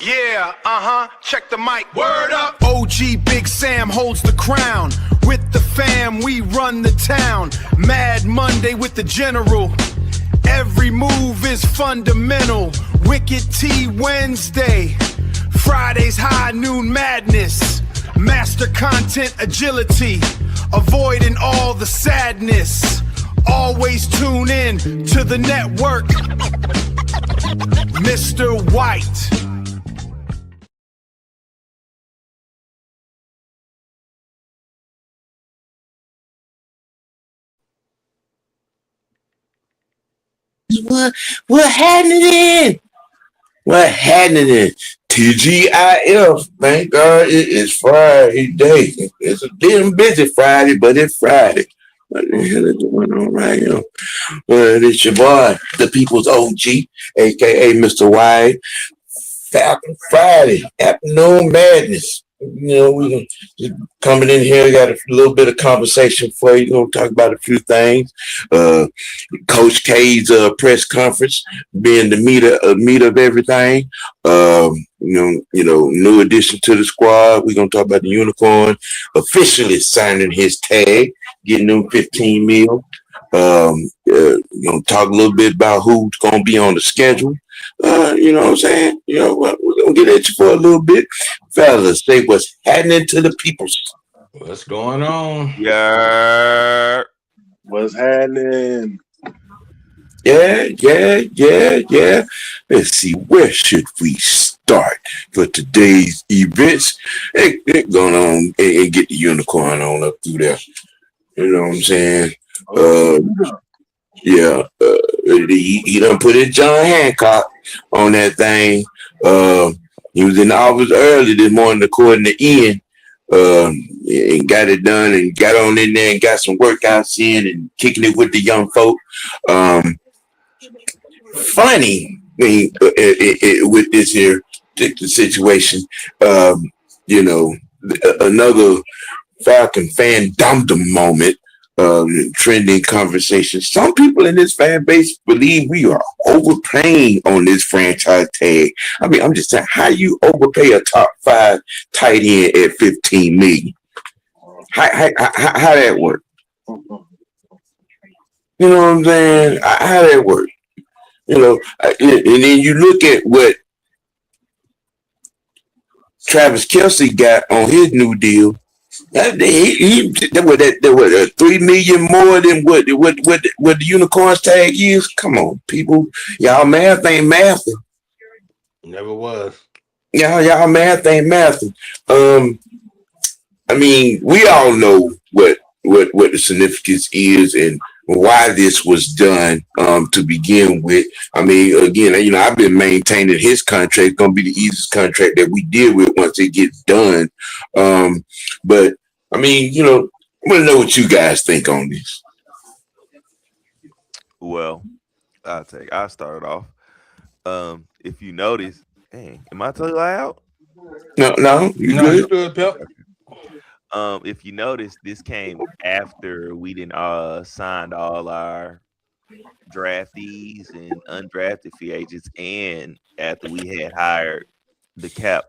Yeah, check the mic. Word up. OG Big Sam holds the crown. With the fam, we run the town. Mad Monday with the general. Every move is fundamental. Wicked T Wednesday. Fridays high noon madness. Master content agility. Avoiding all the sadness. Always tune in to the network. Mr. White. What happening? What happening? TGIF. Thank God it is Friday day. It's a damn busy Friday, but it's Friday. What the hell is going on right here? It's your boy, the People's OG, aka Mr. White. Falcon Friday, afternoon madness. You know, we just coming in here, got a little bit of conversation for you. Gonna talk about a few things. Coach K's press conference being the meat of everything. New addition to the squad. We're gonna talk about the Unicorn officially signing his tag, getting them 15 mil. We're gonna talk a little bit about who's gonna be on the schedule. You know what I'm saying? You know what? We're gonna get at you for a little bit. Fellas, say what's happening to the people. What's going on? Yeah. What's happening? Yeah. Let's see, where should we start for today's events? Hey, going on and get the Unicorn on up through there. You know what I'm saying? He done put his John Hancock on that thing. He was in the office early this morning according to Ian, and got it done and got on in there and got some workouts in and kicking it with the young folk. Funny thing with this here situation, another Falcon fan dum-dum moment. Trending conversation. Some people in this fan base believe we are overpaying on this franchise tag. I mean, I'm just saying, how you overpay a top 5 tight end at 15 million? How that work? You know what I'm saying? How that work? And then you look at what Travis Kelce got on his new deal. There was 3 million more than what the Unicorns tag is. Come on, people, y'all math ain't mathing. Never was. Y'all math ain't mathing. I mean, we all know what the significance is and why this was done to begin with. I mean, again, I've been maintaining his contract gonna be the easiest contract that we deal with once it gets done. But I mean, I want to know what you guys think on this. Well, I'll start off. If you notice, dang, am I too loud? No, you good, Pep. If you notice, this came after we didn't signed all our draftees and undrafted free agents, and after we had hired the cap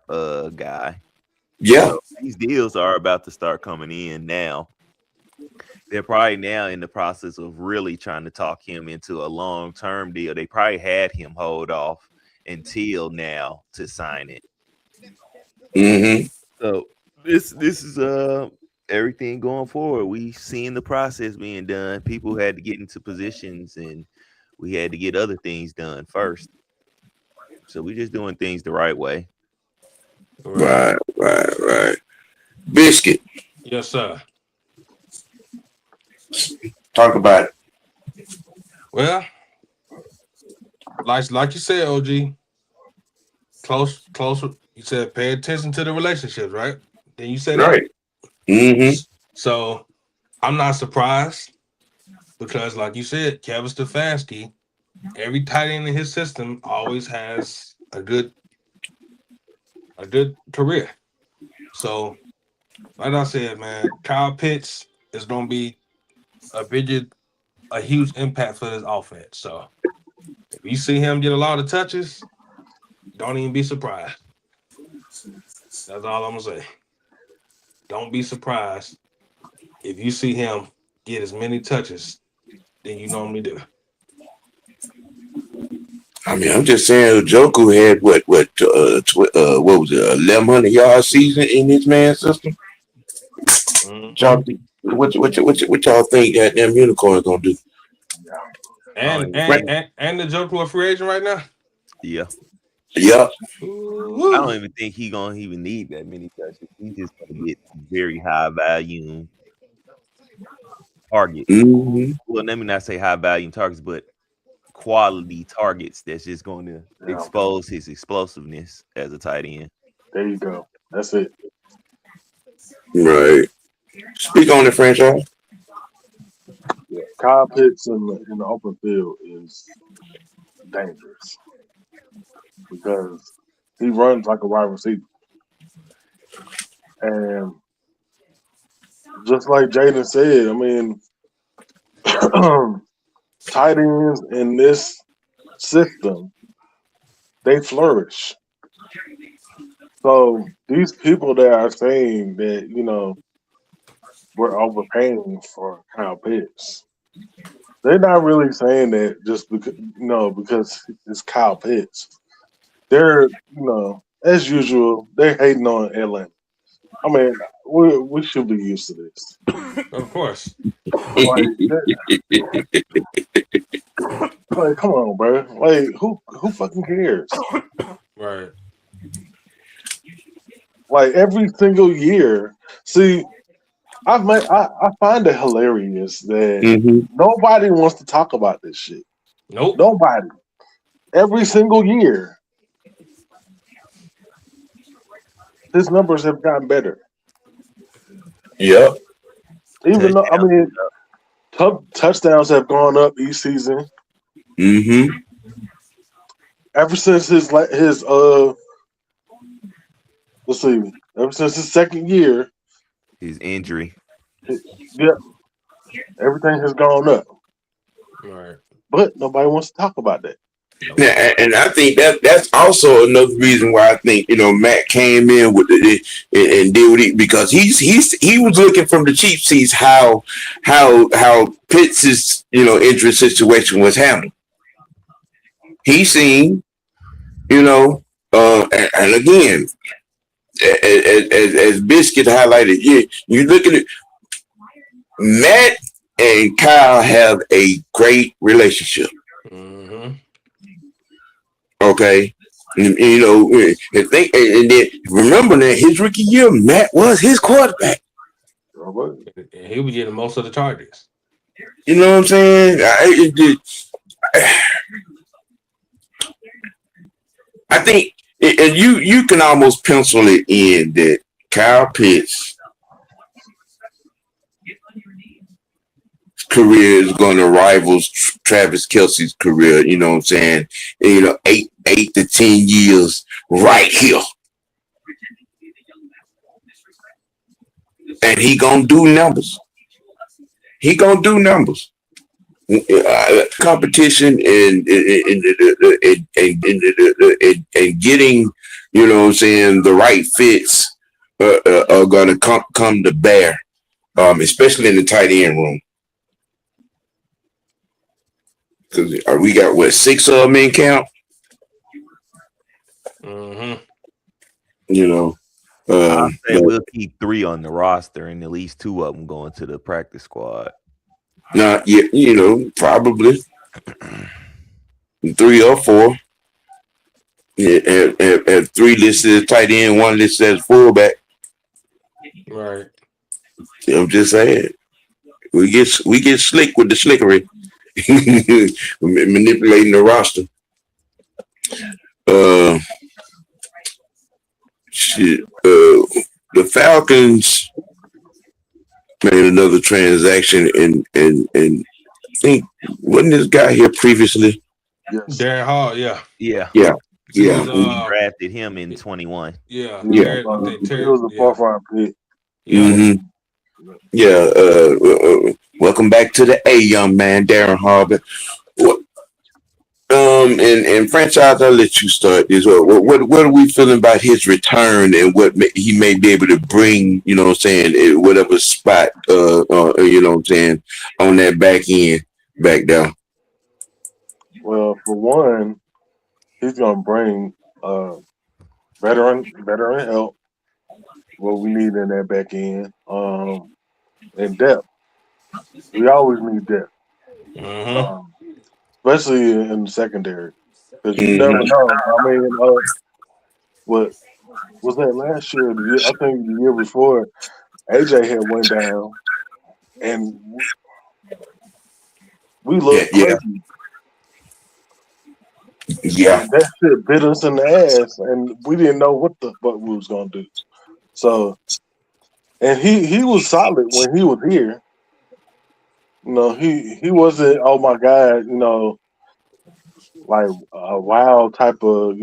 guy. Yeah. So these deals are about to start coming in now. They're probably now in the process of really trying to talk him into a long-term deal. They probably had him hold off until now to sign it. Mm-hmm. So this is everything going forward. We've seen the process being done. People had to get into positions, and we had to get other things done first. So we're just doing things the right way. Right. Biscuit. Yes, sir. Talk about it. Well, like you said, OG, close. You said pay attention to the relationships, right? Then you said right. That. Mm-hmm. So I'm not surprised because, like you said, Kevin Stefanski, every tight end in his system always has a good career. So, like I said, man, Kyle Pitts is going to be a huge impact for this offense. So, if you see him get a lot of touches, don't even be surprised. That's all I'm gonna say. Don't be surprised if you see him get as many touches than you normally do. I mean, I'm just saying, Joku had what was it, 1,100 yard season in his man system. Y'all, Mhm. what y'all think that damn unicorn gonna do? I don't And even Right. and think, and, and the Joker a free agent right now. yeah. Yeah, I Ooh. don't even think he gonna even need that many touches. He's just gonna get very high value targets. hmm Well, let me not say high value targets, but quality targets that's just going to Yeah, expose his explosiveness as a tight end. there you go. That's it. right. Speak on the franchise. Yeah. Kyle Pitts in the open field is dangerous because he runs like a wide receiver. And just like Jaden said, I mean, tight ends in this system, they flourish. So these people that are saying that, we're overpaying for Kyle Pitts, they're not really saying that just because it's Kyle Pitts. They're, as usual, they're hating on Atlanta. I mean, we should be used to this. Of course. Like, like, come on, bro. Like, who fucking cares? Right. Like every single year. See, I find it hilarious that hmm nobody wants to talk about this shit. Nope. Nobody. Every single year, his numbers have gotten better. Yep. Even though, I Touchdown. mean, touchdowns have gone up each season. hmm Ever since let's see, ever since his second year, His injury. yeah, everything has gone up. Right. But nobody wants to talk about that. Yeah, and I think that's also another reason why I think Matt came in with and did what because he was looking from the cheap seats how Pitts' interest situation was handled. He seen and again as Biscuit highlighted, you look at it, Matt and Kyle have a great relationship. Mm-hmm. Okay. And then remember that his rookie year, Matt was his quarterback. And he was getting most of the targets. You know what I'm saying? I think, and you can almost pencil it in that Kyle Pitts' career is going to rival Travis Kelce's career. You know what I'm saying? 8 to 10 years right here, and he gonna do numbers. He gonna do numbers. Competition and getting, the right fits are gonna come to bear, especially in the tight end room. Because we got what 6 of them in count. Mm-hmm. I'll say But we'll keep 3 on the roster and at least 2 of them going to the practice squad. not yet, probably 3 or 4. Yeah, and 3 listed as tight end, 1 listed as fullback. Right. I'm just saying, we get slick with the slickery, manipulating the roster. Shit. The Falcons made another transaction, and I think wasn't this guy here previously? Yes. Darren Hall, yeah. Yeah. Yeah. He Yeah. was, We drafted him in 21. yeah. He Yeah. was, I think he Terry, was a yeah. 4th round pick. Yeah. Mm-hmm. Yeah. Welcome back to the A, young man, Darren Hall. And franchise, I'll let you start this. What are we feeling about his return and what he may be able to bring? You know what I'm saying? Whatever spot, you know what I'm saying, on that back end, back down. Well, for one, he's gonna bring veteran help. What we need in that back end, and depth. We always need depth, Mm-hmm. especially in the secondary, because you never Hmm. know. I mean, what was that last year? The year I think the year before, AJ had went down, and we Yeah, looked yeah, crazy, yeah. and that shit bit us in the ass, and we didn't know what the fuck we was gonna do. So, and he was solid when he was here. He wasn't. Oh my god, like a wild type of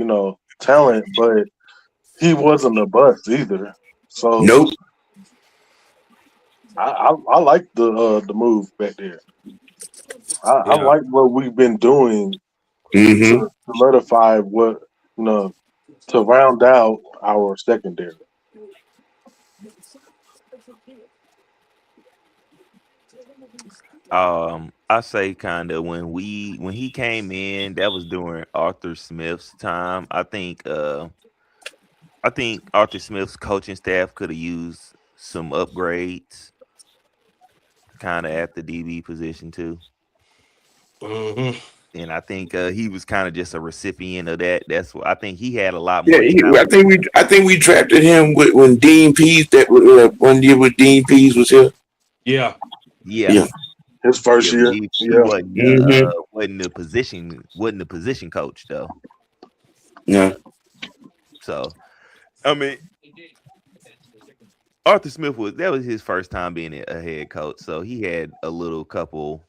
talent, but he wasn't a bust either. So Nope. I like the move back there. I Yeah. like what we've been doing Hmm. to solidify what you know to round out our secondary. I say kind of when he came in, that was during Arthur Smith's time. I think Arthur Smith's coaching staff could have used some upgrades, kind of at the DB position too. Mm-hmm. And I think he was kind of just a recipient of that. That's what I think. He had a lot Yeah, more talent. I think we drafted him when Dean Pease that 1 year with Dean Pease was here. Yeah. Yeah, Yeah. His yeah, first but year, he yeah, wasn't Hmm. wasn't the position coach though. Yeah. So I mean, Arthur Smith was his first time being a head coach, so he had a little couple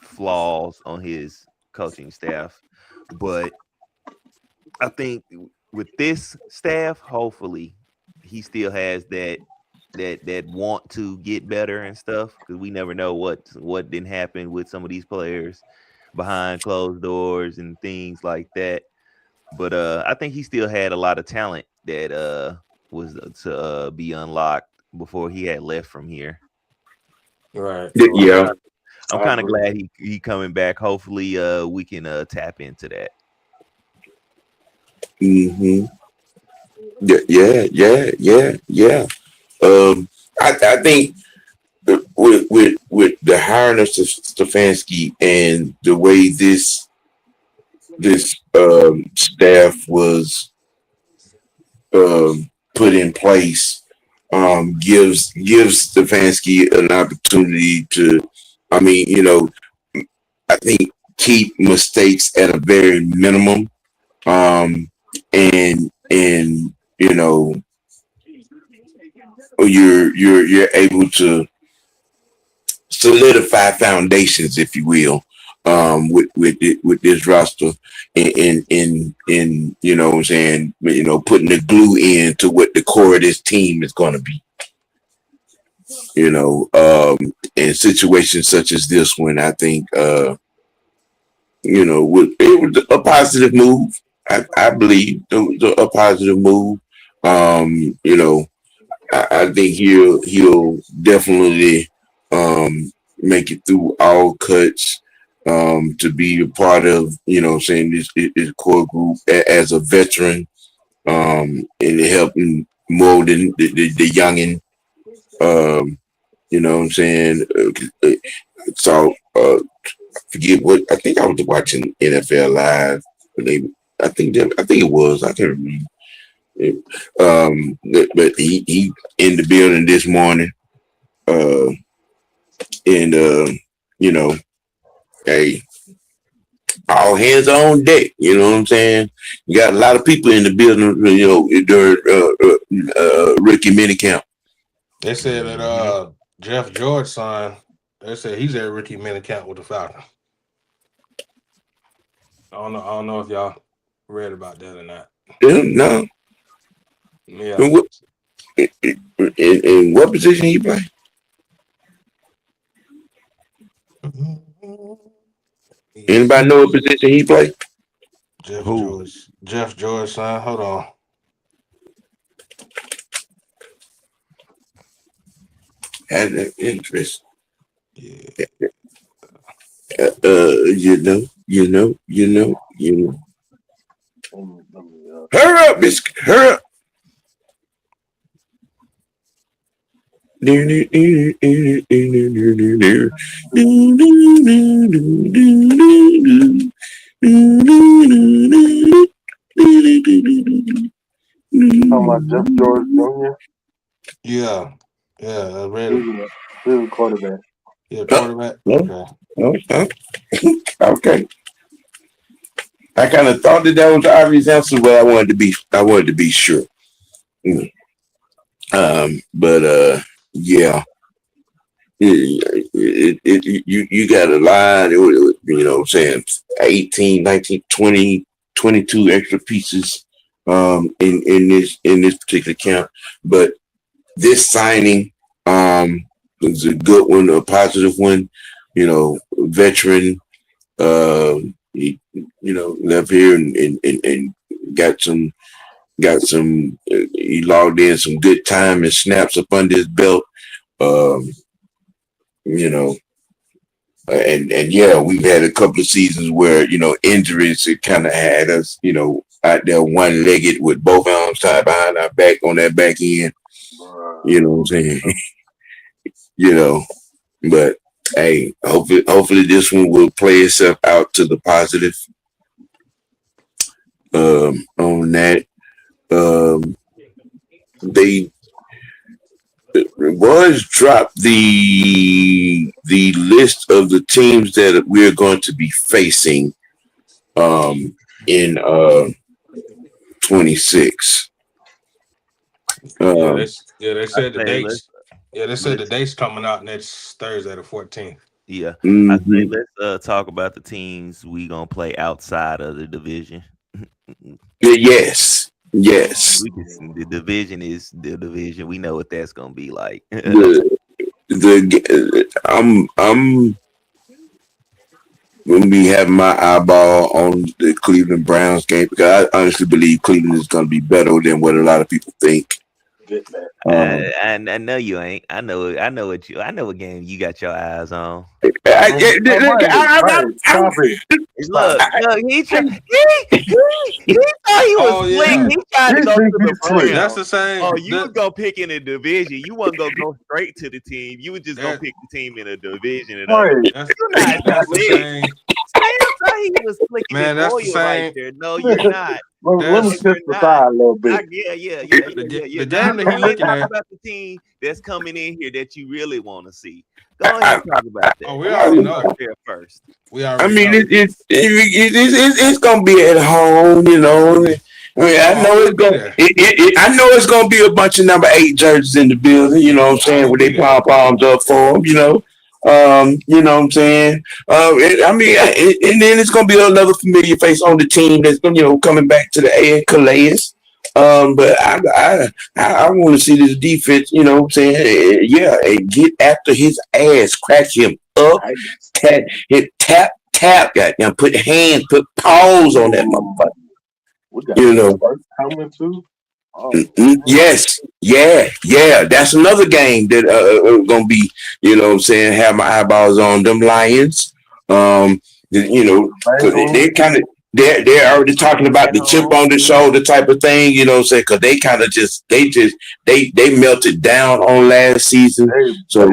flaws on his coaching staff, but I think with this staff, hopefully he still has that want to get better and stuff because we never know what didn't happen with some of these players behind closed doors and things like that. But I think he still had a lot of talent that was to be unlocked before he had left from here. Right. right. Yeah. I'm I kind of agree. glad he coming back. Hopefully, we can tap into that. Hmm. Yeah. Yeah. Yeah. Yeah. Yeah. Um, I think with the hiring of Stefanski and the way this staff was put in place, gives Stefanski an opportunity to, I mean, I think keep mistakes at a very minimum, and you're able to solidify foundations, if you will, with this roster, in what I'm saying, putting the glue in to what the core of this team is going to be. In situations such as this one, I think it was a positive move. I believe it was a positive move. You know, I think he'll definitely make it through all cuts, to be a part of saying this core group as a veteran, and helping molding the youngin. Um, you know what I'm saying? So forget what I think I was watching NFL Live. When they, I think it was. I can't remember. But he in the building this morning, uh, and you know, hey, all hands on deck. You know what I'm saying? You got a lot of people in the building. During rookie minicamp. They said that Hmm. Jeff George signed. They said he's at Ricky Minicamp with the Falcons. I don't know if y'all read about that or not. Yeah, no. Yeah. In what, in what position he play? Anybody know what position he played? Jeff Who? George. Jeff George, son. Hold on. Had an interest. Yeah. You know. Let me, Hurry up, Miss. Hurry up. talking about Jeff George Jr. Yeah. Yeah, I read He's it. a quarterback. Yeah, quarterback. Okay. Okay. I kind of thought that was the obvious answer, but I wanted to be sure. But yeah. You got a line, you know what I'm saying, 18, 19, 20, 22 extra pieces in this particular camp. But this signing was a good one, a positive one, veteran, left here and got some he logged in some good time and snaps up under his belt. Um, you know, and yeah, we've had a couple of seasons where injuries it kind of had us, out there one legged with both arms tied behind our back on that back end. You know what I'm saying? But hey, hopefully this one will play itself out to the positive. On that, they was dropped the list of the teams that we're going to be facing in 26. They said the I say dates. Yeah, they said the dates coming out next Thursday, the 14th. Yeah, I say Mhm. let's talk about the teams we gonna play outside of the division. Yes. The division is the division. We know what that's gonna be like. I'm gonna be having my eyeball on the Cleveland Browns game because I honestly believe Cleveland is gonna be better than what a lot of people think. Get that. I know you ain't. I know what game you got your eyes on. Stop it. Look, he thought he was Oh, slick. yeah. He tried to go to the Browns. That's the same. Oh, you would go pick in a division. You wasn't gonna go straight to the team. You would just go pick the team in a division. And That's the same. Sam thought he was flicking Man, his that's the oil same. right there. No, you're not. Let me That's- tip the side a little bit. Yeah. The game that he looking Talk at. about the team that's coming in here that you really want to see. Go ahead and talk about that. Oh, we already know. There first. We I already mean, know. it's gonna be at home, I mean, I know it's gonna. I know it's gonna be a bunch of number 8 jerseys in the building. You know what I'm saying? With they pom poms up for them. You know what I'm saying? And then it's gonna be another familiar face on the team that's coming back to the A and Calais. But I want to see this defense. You know what I'm saying? Yeah, and get after his ass, crack him up, tap, goddamn, put paws on that motherfucker. We got coming too. Yes, yeah. That's another game that gonna be, have my eyeballs on them Lions. Because they kind of they're already talking about the chip on the shoulder type of thing, saying because they kind of they melted down on last season. So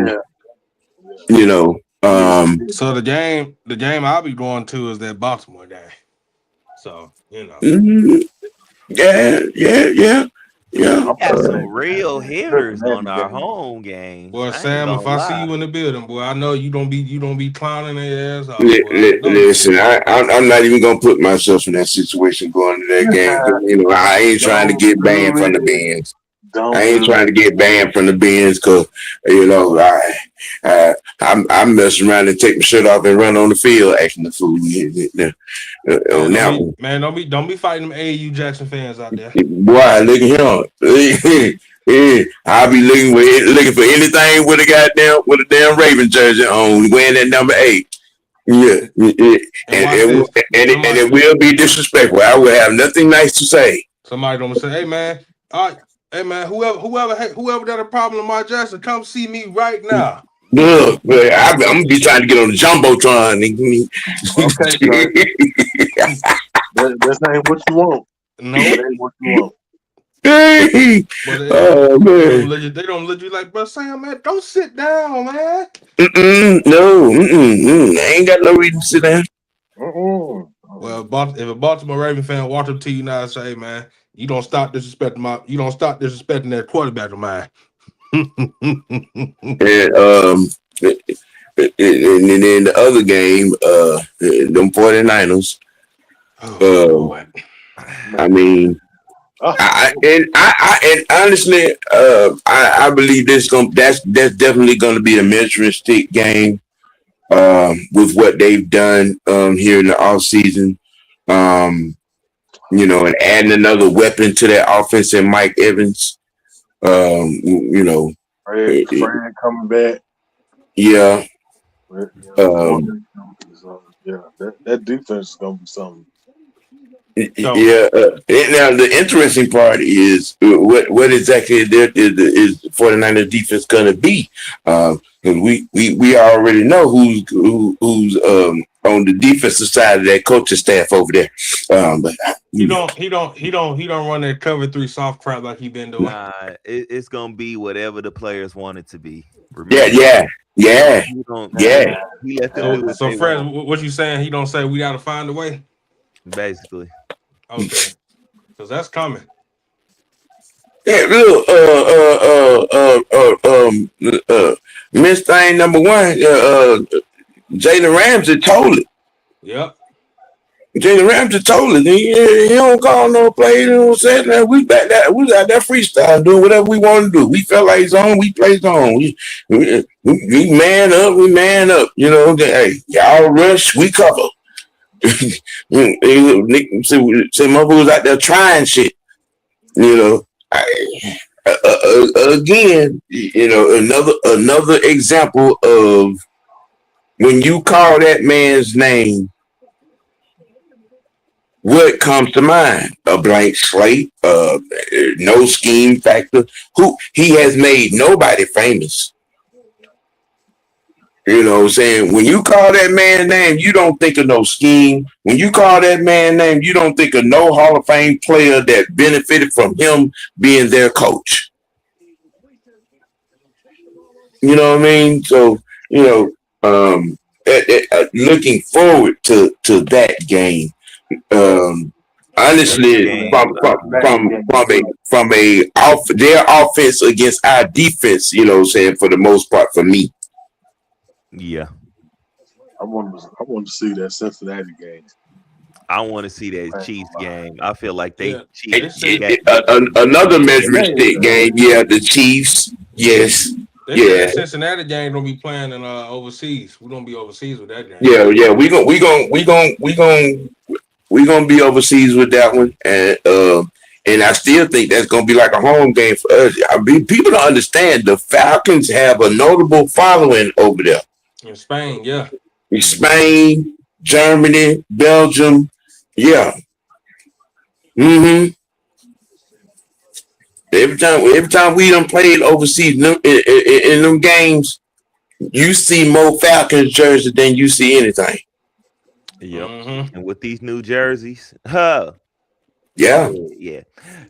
So the game I'll be going to is that Baltimore game. So Yeah. We got some real hitters on our home games. Boy, Sam, if I see you in the building, boy, I know you don't be clowning their ass off. Listen, I'm not even gonna put myself in that situation going to that game. I ain't trying to get banned from the Benz. I ain't trying to get banned from the Benz because I'm messing around and take my shirt off and run on the field acting the fool. Don't be fighting them AU Jackson fans out there. Boy, look at him. I'll be looking for anything with a damn Raven jersey on, wearing that number 8. Yeah, And watch and, this. and it will be disrespectful. I will have nothing nice to say. Somebody gonna say, "Hey man, all right, hey man, whoever got a problem with my Jackson, come see me right now." Look, I'm gonna be trying to get on the jumbotron. Okay, sir. That's not what you want. No, That ain't what you want. but Oh man, they don't let you like, but Sam, man, don't sit down, man. no, I ain't got no reason to sit down. Mm-mm. Well, if a Baltimore Raven fan walked up to you now and say, "Hey man, you don't stop disrespecting that quarterback of mine." And and then the other game, them 49ers. Oh, I mean, and honestly, I believe that's definitely gonna be a measuring stick game. With what they've done here in the off season, and adding another weapon to that offense in Mike Evans. Fred coming back. Yeah. So, yeah, that defense is gonna be something. Yeah. Now the interesting part is what exactly is the 49ers defense gonna be? Because we already know who's on the defensive side of that coaching staff over there. But he don't run that cover 3 soft crap like he been doing. Nah, it's gonna be whatever the players want it to be. Remember, Yeah. He let them do what So they Fred, want. what you saying? He don't say we got to find a way. Basically, Okay, because that's coming. Yeah, look, Miss Thing number one, Jalen Ramsey told it. Yep. Jalen Ramsey told it. He don't call no play. You know what I'm saying? We out there freestyle doing whatever we want to do. We felt like zone, we play zone. We man up, we man up. You know, hey, y'all rush, we cover. Nick said motherfuckers out there trying shit. You know, again, another example of when you call that man's name, what comes to mind? A blank slate, no scheme factor. Who he has made nobody famous. You know what I'm saying? When you call that man's name, you don't think of no scheme. When you call that man's name, you don't think of no Hall of Fame player that benefited from him being their coach. You know what I mean? So, looking forward to that game. Honestly, their offense against our defense, you know what I'm saying, for the most part for me. yeah. I want to see that Cincinnati game. I want to see that Chiefs game. I feel like Yeah. Another measuring stick game. Yeah, the Chiefs. Yes. They said the Cincinnati game don't be playing in overseas. We don't be overseas with that game. Yeah. We gonna be overseas with that one, and I still think that's gonna be like a home game for us. I mean, people don't understand the Falcons have a notable following over there. In Spain, yeah. Spain, Germany, Belgium, yeah. Every time we done played overseas in them games, you see more Falcons jersey than you see anything. Yep. And with these new jerseys, yeah. Yeah.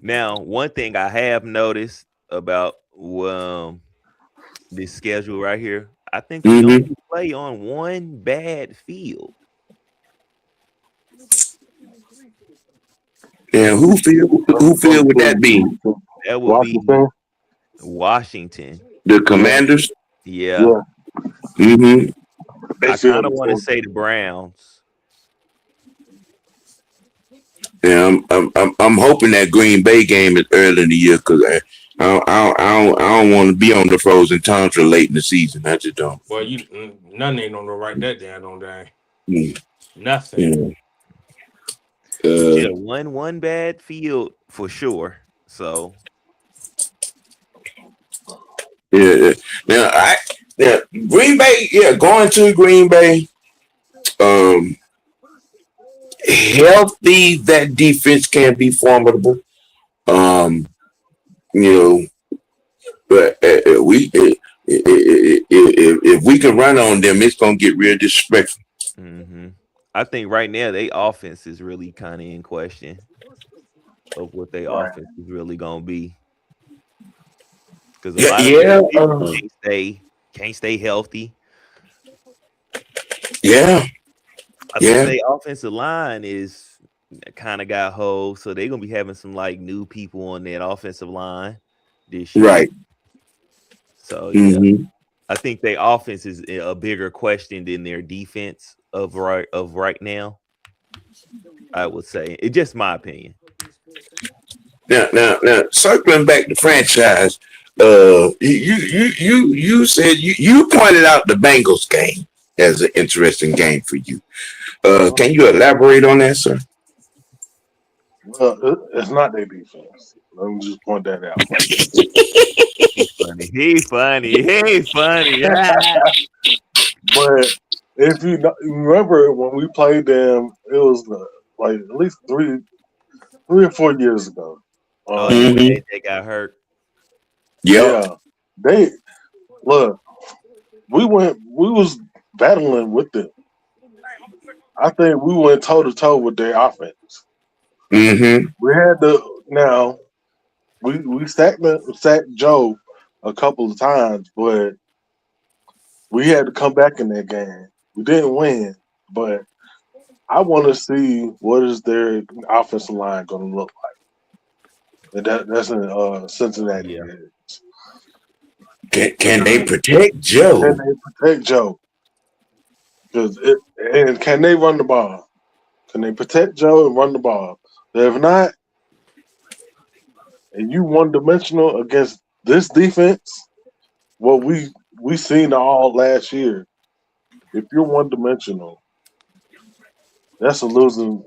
Now, one thing I have noticed about this schedule right here, I think we only play on one bad field. And who field would that be? That would be Washington. The Commanders? Yeah. I kind of want to say the Browns. Yeah, I'm hoping that Green Bay game is early in the year because I don't want to be on the frozen tundra late in the season. I just don't. Well, none ain't gonna write that down on day. Nothing. One bad field for sure. So Now Green Bay, going to Green Bay. healthy, that defense can be formidable. Um, you know, but if we can run on them, it's gonna get real disrespectful. Mm-hmm. I think right now they offense is really kind of in question of what their Right. offense is really gonna be because a Yeah, lot of their yeah, receivers can't stay healthy. yeah, I think yeah. their offensive line is kind of got hold, so they're gonna be having some like new people on that offensive line this year. Right. So yeah, Hmm. I think their offense is a bigger question than their defense of right now. I would say it's just my opinion. Now, circling back to franchise, you said you pointed out the Bengals game as an interesting game for you. Can you elaborate on that, sir? Well, it's not their defense. Let me just point that out right He funny. He funny. He funny. But if you remember when we played them, it was like at least 3 or 4 years ago. Oh yeah, when Hmm. AJ got hurt. Yep. Yeah, they look. We was battling with them. I think we went toe to toe with their offense. Hmm. We had to now. We sacked Joe a couple of times, but we had to come back in that game. We didn't win, but I want to see what is their offensive line going to look like. And that's in Cincinnati. Yeah. Can they protect Can Joe? they protect Joe? And can they run the ball? Can they protect Joe and run the ball? If not, and you one dimensional against this defense, what we seen all last year. If you're one dimensional, that's a losing.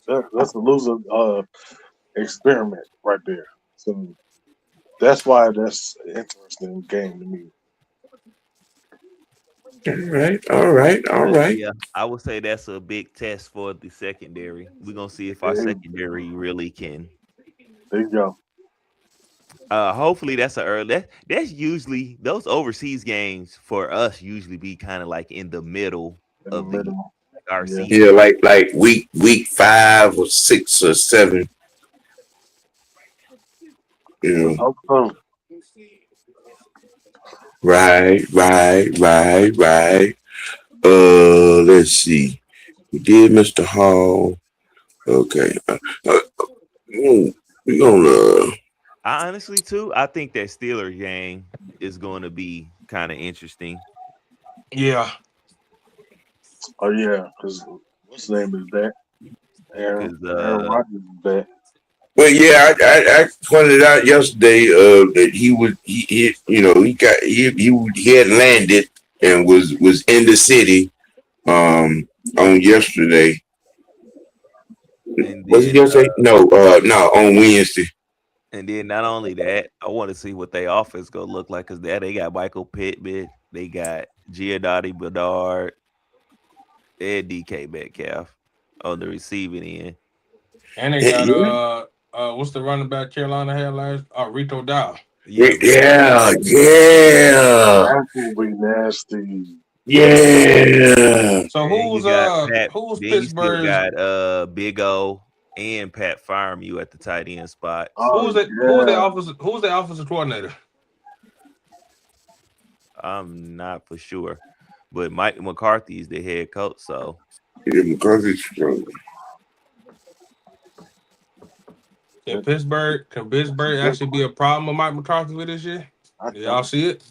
That's a losing experiment right there. So that's why that's an interesting game to me. All right, all right. Yeah, I would say that's a big test for the secondary. We're gonna see if our There, secondary really can. there you go. Hopefully that's a early. That's usually those overseas games for us usually be kind of like in the middle In the of the middle. our Yeah. Yeah, season. like week 5 or 6 or 7. You Let's know, hope so. right. Let's see. We did Mr. Hall. Okay. We gonna. I honestly too, I think that Steelers game is going to be kind of interesting. Yeah. Oh yeah, because what's the name is that? Aaron Because Aaron Rodgers is back. Well, yeah, I pointed out yesterday that he had landed and was in the city on yesterday. and Was it then yesterday? No, on Wednesday. not only that, I want to see what their offense gonna look like because they got Michael Pittman, they got Giannotti Bernard, and DK Metcalf on the receiving end. And they got Yeah, what's the running back Carolina had last? Rito Dow. Yeah, yeah, yeah, That will be nasty. yeah. So and you got Pat. who's Then you still Pittsburgh's got Big O and Pat Farmu at the tight end spots. Oh who's yeah. their offensive coordinator? I'm not for sure, but Mike McCarthy is the head coach. So Yeah, McCarthy's strong. Can Pittsburgh actually be a problem with Mike McCarthy with this year? I Do y'all think see it?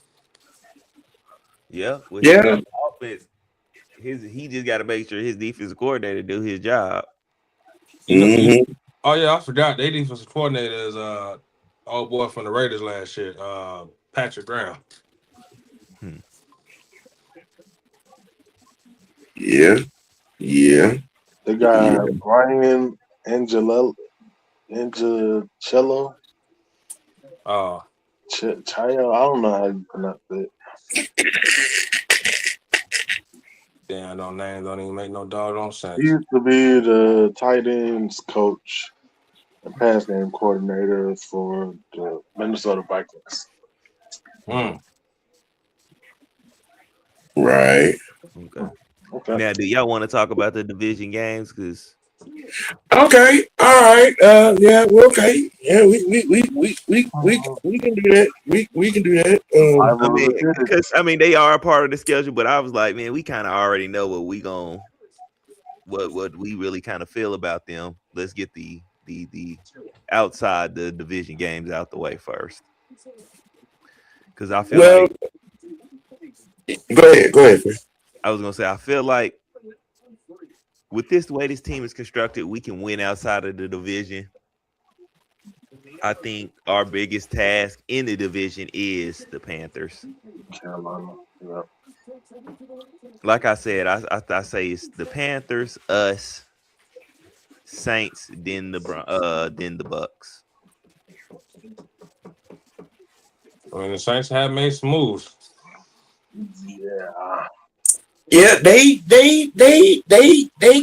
yeah, with his Yeah, type of offense, he just got to make sure his defensive coordinator do his job. You know, hmm oh yeah, I forgot. Their defensive coordinator is old boy from the Raiders last year, Patrick Graham. Hmm. yeah, yeah, they yeah. got Brian Angelo Uh, Chaya. I don't know how you pronounce it. Damn, no names don't even make no doggone He sense. used to be the tight ends coach and pass game coordinator for the Minnesota Vikings. Mm. Right. Okay. Okay. Now, do y'all want to talk about the division games? Because Okay. All right. Yeah. Well, okay. Yeah. We can do that. We can do that. I Rival of mean, the city. because they are a part of the schedule, but I was like, man, we kind of already know what we really kind of feel about them. Let's get the outside the division games out the way first, because I feel Well, like go ahead. Go ahead. Chris. I was gonna say I feel like with this the way this team is constructed, we can win outside of the division. I think our biggest task in the division is the Panthers. Carolina. Yeah. Like I said, I say it's the Panthers, us, Saints, then the Bucks. I mean, the Saints have made some moves. Yeah. Yeah. They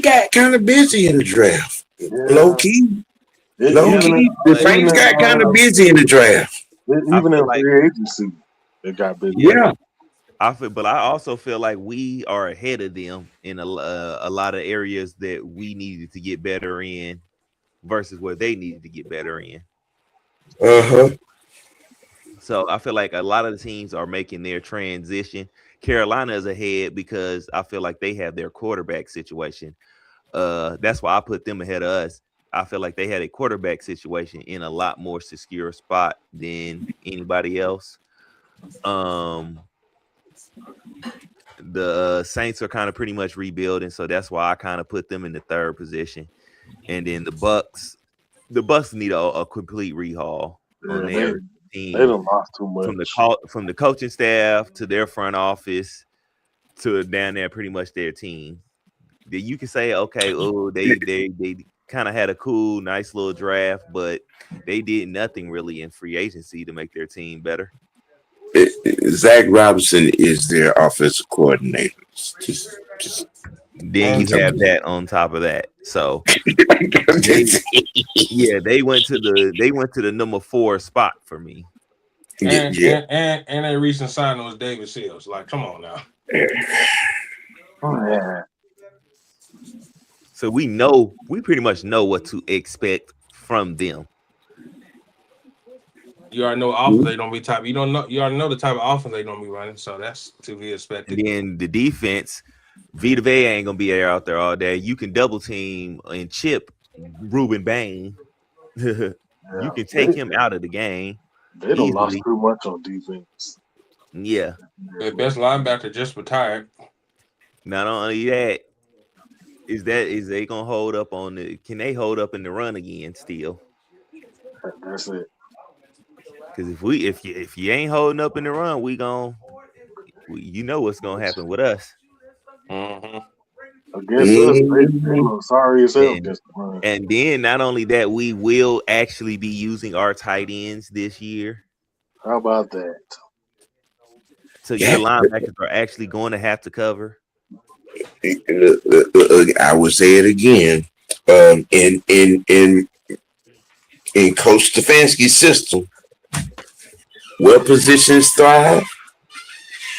got kind of busy in the draft. Low Yeah. key. Low Even key. in, The But Saints even got kind of in, busy in the draft. I even feel in like free agency, they got busy. Yeah. but I also feel like we are ahead of them in a lot of areas that we needed to get better in versus where they needed to get better in. Uh-huh. So I feel like a lot of the teams are making their transition. Carolina is ahead because I feel like they have their quarterback situation. That's why I put them ahead of us. I feel like they had a quarterback situation in a lot more secure spot than anybody else. Um, the Saints are kind of pretty much rebuilding, so that's why I kind of put them in the third position. And then the Bucks need a complete rehaul on Yeah, their they team done lost too much. from the coaching staff to their front office to down there pretty much their team. That you can say, okay, oh, they kind of had a cool, nice little draft, but they did nothing really in free agency to make their team better. Zach Robinson is their offensive coordinator. Just Then And you have Texas. that on top of that. So they they went to the number 4 spot for me. And yeah. their recent signing was David Seals. Like, come on now. Oh, yeah. So we pretty much know what to expect from them. You already know offense they don't be type. You already know the type of offense they don't be running. So that's to be expected. And then the defense, Vita Vea ain't gonna be out there all day. You can double team and chip Ruben Bain. You can take him out of the game They done lost easily. too much on defense. Yeah. Their best linebacker just retired. Not only that, is they gonna hold up on can they hold up in the run again still? That's it. Because if you ain't holding up in the run, you know what's gonna happen with us. Mm-hmm. Against us, they look sorry as hell against the run. And then not only that, we will actually be using our tight ends this year. How about that? So your linebackers are actually going to have to cover. I will say it again. In Coach Stefanski's system, where positions thrive,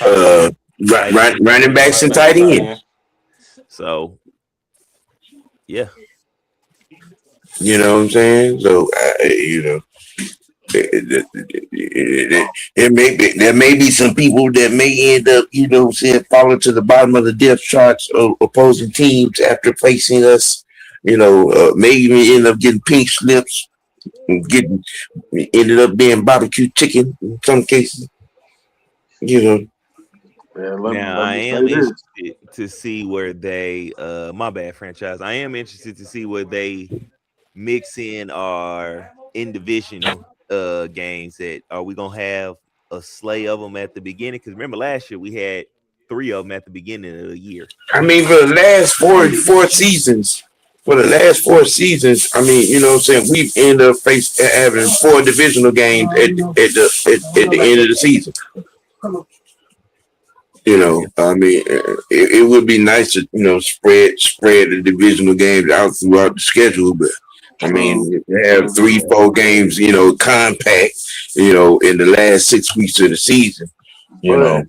running backs and tight ends. So, yeah, you know what I'm saying. So, there may be some people that may end up, falling to the bottom of the depth charts of opposing teams after facing us. May even end up getting pink slips, ended up being barbecue chicken in some cases. Yeah, now I am interested to see where they my bad franchise. I am interested to see where they mix in our individual games. Are we gonna have a slew of them at the beginning? Because remember last year we had 3 of them at the beginning of the year. I mean, for the last four seasons, I mean, you know what I'm saying, we've ended up having 4 divisional games at the end of the season. You know, I mean, it would be nice to spread the divisional games out throughout the schedule, but I True. mean, they have 3-4 games, compact, in the last 6 weeks of the season. You But know,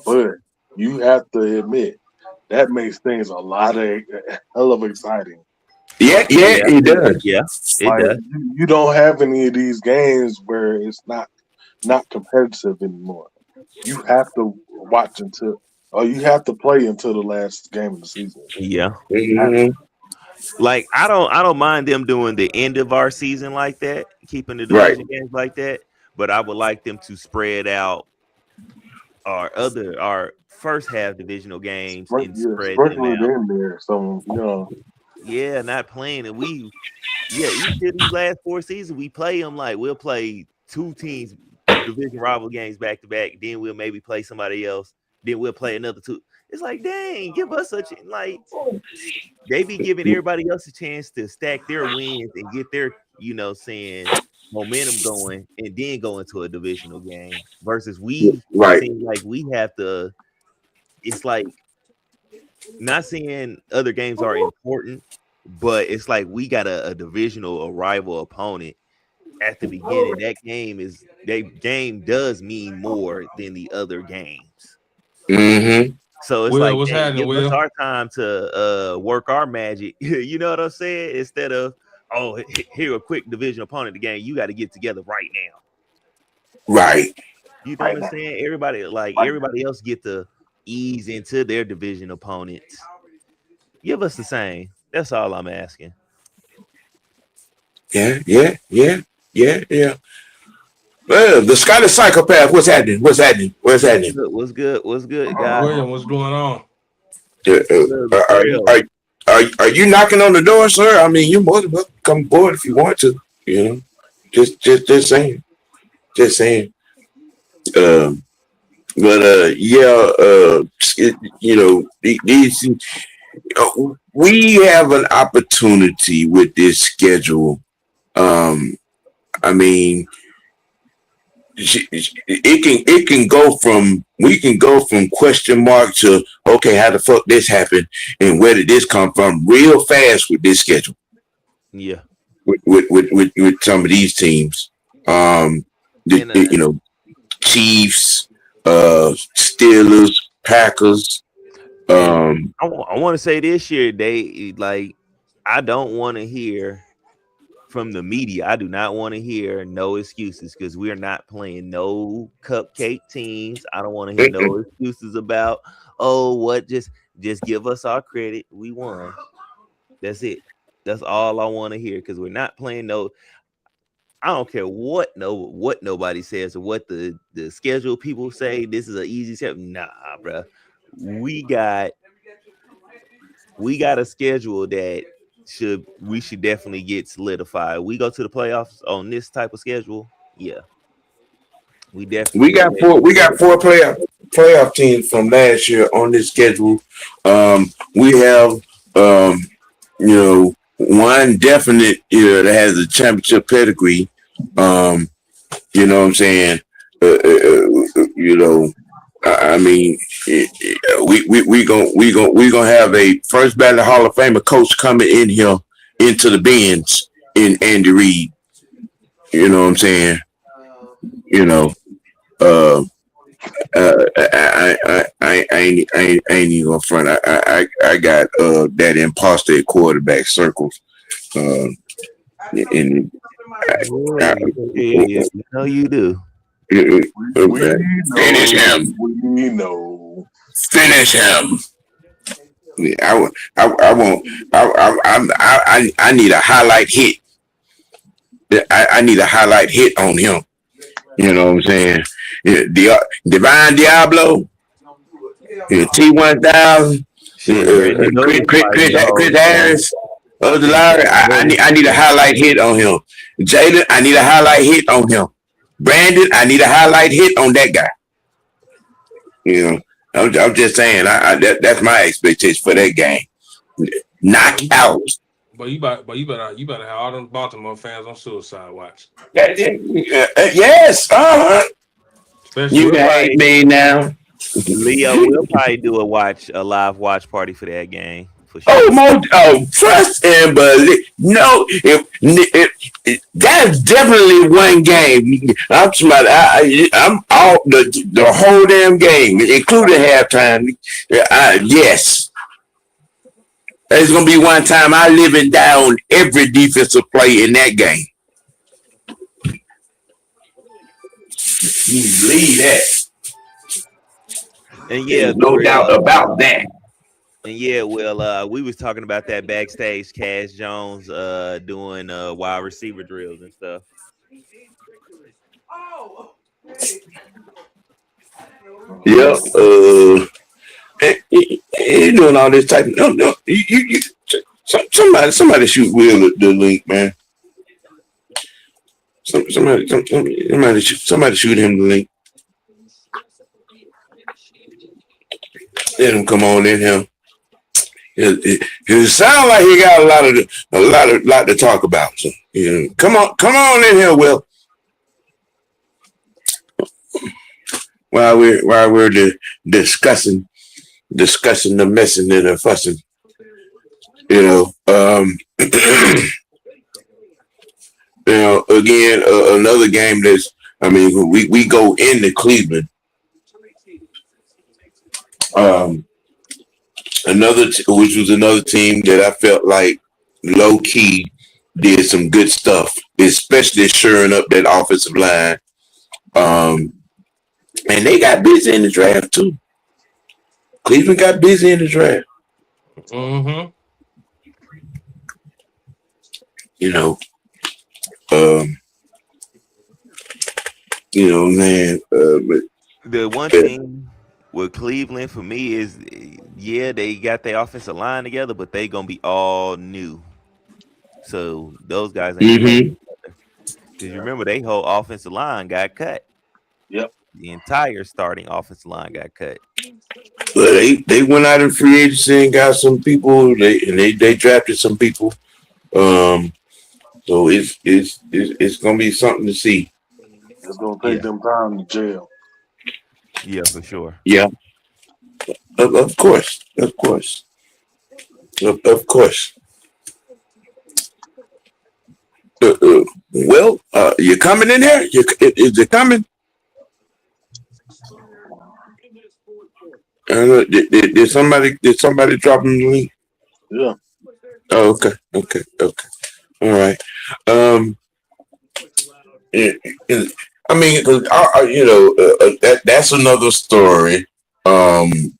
but you have to admit that makes things a hell of exciting. yeah, Yeah, it does. yeah, it Like does. you don't have any of these games where it's not competitive anymore. You have to watch until, or you have to play until the last game of the season. Yeah. You have to. Hmm. Like I don't mind them doing the end of our season like that, keeping the Right. division games like that, but I would like them to spread out our first half divisional games and spread them Sprinkle it out. in there. So Yeah, not playing and each of these last 4 seasons we play them like we'll play two teams division rival games back to back, then we'll maybe play somebody else, then we'll play another two. It's like, dang, give us such like they be giving everybody else a chance to stack their wins and get their, saying momentum going and then go into a divisional game versus we Right. seem like we have to. It's like not saying other games are important, but it's like we got a divisional, a rival opponent at the beginning. That game does mean more than the other games. Hmm. So it's Will, like, what's dang, happening, give us Will? our time to work our magic. You know what I'm saying? Instead of here a quick division opponent the game, you got to get together right now. Right. You know what I'm saying? Everybody else get to ease into their division opponents. Give us the same. That's all I'm asking. Yeah. Well, the Scottish psychopath. What's happening? What's happening? What's happening? What's good? What's good, guys? William, what's going on? Good, Grill. Are you knocking on the door, sir? I mean, you're more than welcome to come aboard if you want to. Just saying, just saying. Um, but yeah, these we have an opportunity with this schedule. I mean, it can go from we can go from question mark to okay, how the fuck this happened and where did this come from real fast with this schedule Yeah. with some of these teams. And Chiefs, Steelers, Packers. I want to say this year they like I don't want to hear from the media. I do not want to hear no excuses because we are not playing no cupcake teams. I don't want to hear no excuses about what just give us our credit. We won. That's it. That's all I want to hear because we're not playing no. I don't care what nobody says or what the schedule people say. This is an easy step. Nah, bro. We got a schedule that we should definitely get solidified. We go to the playoffs on this type of schedule. Yeah, we definitely. We got four playoff teams from last year on this schedule. We have one definite that has a championship pedigree. You know what I'm saying? I mean, we gonna have a first ballot Hall of Famer coach coming in here into the bins in Andy Reid. You know what I'm saying? You know, I ain't even gonna front. I got that imposter at quarterback circles. And Yeah, no, you do. Finish him. We know. Finish him. I won't. I need a highlight hit. I need a highlight hit on him. You know what I'm saying? Divine Diablo, T1000, Chris Harris, I need a highlight hit on him. Jalen, I need a highlight hit on him. Brandon, I need a highlight hit on that guy. I'm just saying. That's my expectation for that game. Knock out. But you better have all them Baltimore fans on suicide watch. Yes. Especially You can hate me now. Leo, we'll probably do a live watch party for that game for sure. Oh, trust and believe. No, if that's definitely one game. I'm somebody. I'm all the whole damn game, including halftime. Yes, there's gonna be one time I live and die on every defensive play in that game. You believe that? And yeah, There's no doubt about that. And yeah, well, we was talking about that backstage. Cash Jones doing wide receiver drills and stuff. Yep. You doing all this type? No. Somebody shoot Will the link, man. Somebody shoot him the link. Let him come on in here. It sounds like he got a lot to talk about. So, come on in here, Will. While we're discussing the messing and the fussing, again, another game that's, we go into Cleveland. Which was another team that I felt like low key did some good stuff, especially shoring up that offensive line. And they got busy in the draft too. Cleveland got busy in the draft. Mm-hmm. Man. But the one thing with Cleveland for me is, they got their offensive line together, but they gonna be all new. So those guys ain't. Because you remember, they whole offensive line got cut. Yep. The entire starting offensive line got cut. But they went out in free agency and got some people. They drafted some people. So it's gonna be something to see. It's gonna take them time to jail. Yeah, for sure. Yeah. Of course. Well, you coming in here? Is it coming? Did somebody drop him the link? Yeah. Oh, okay. All right. That's another story. In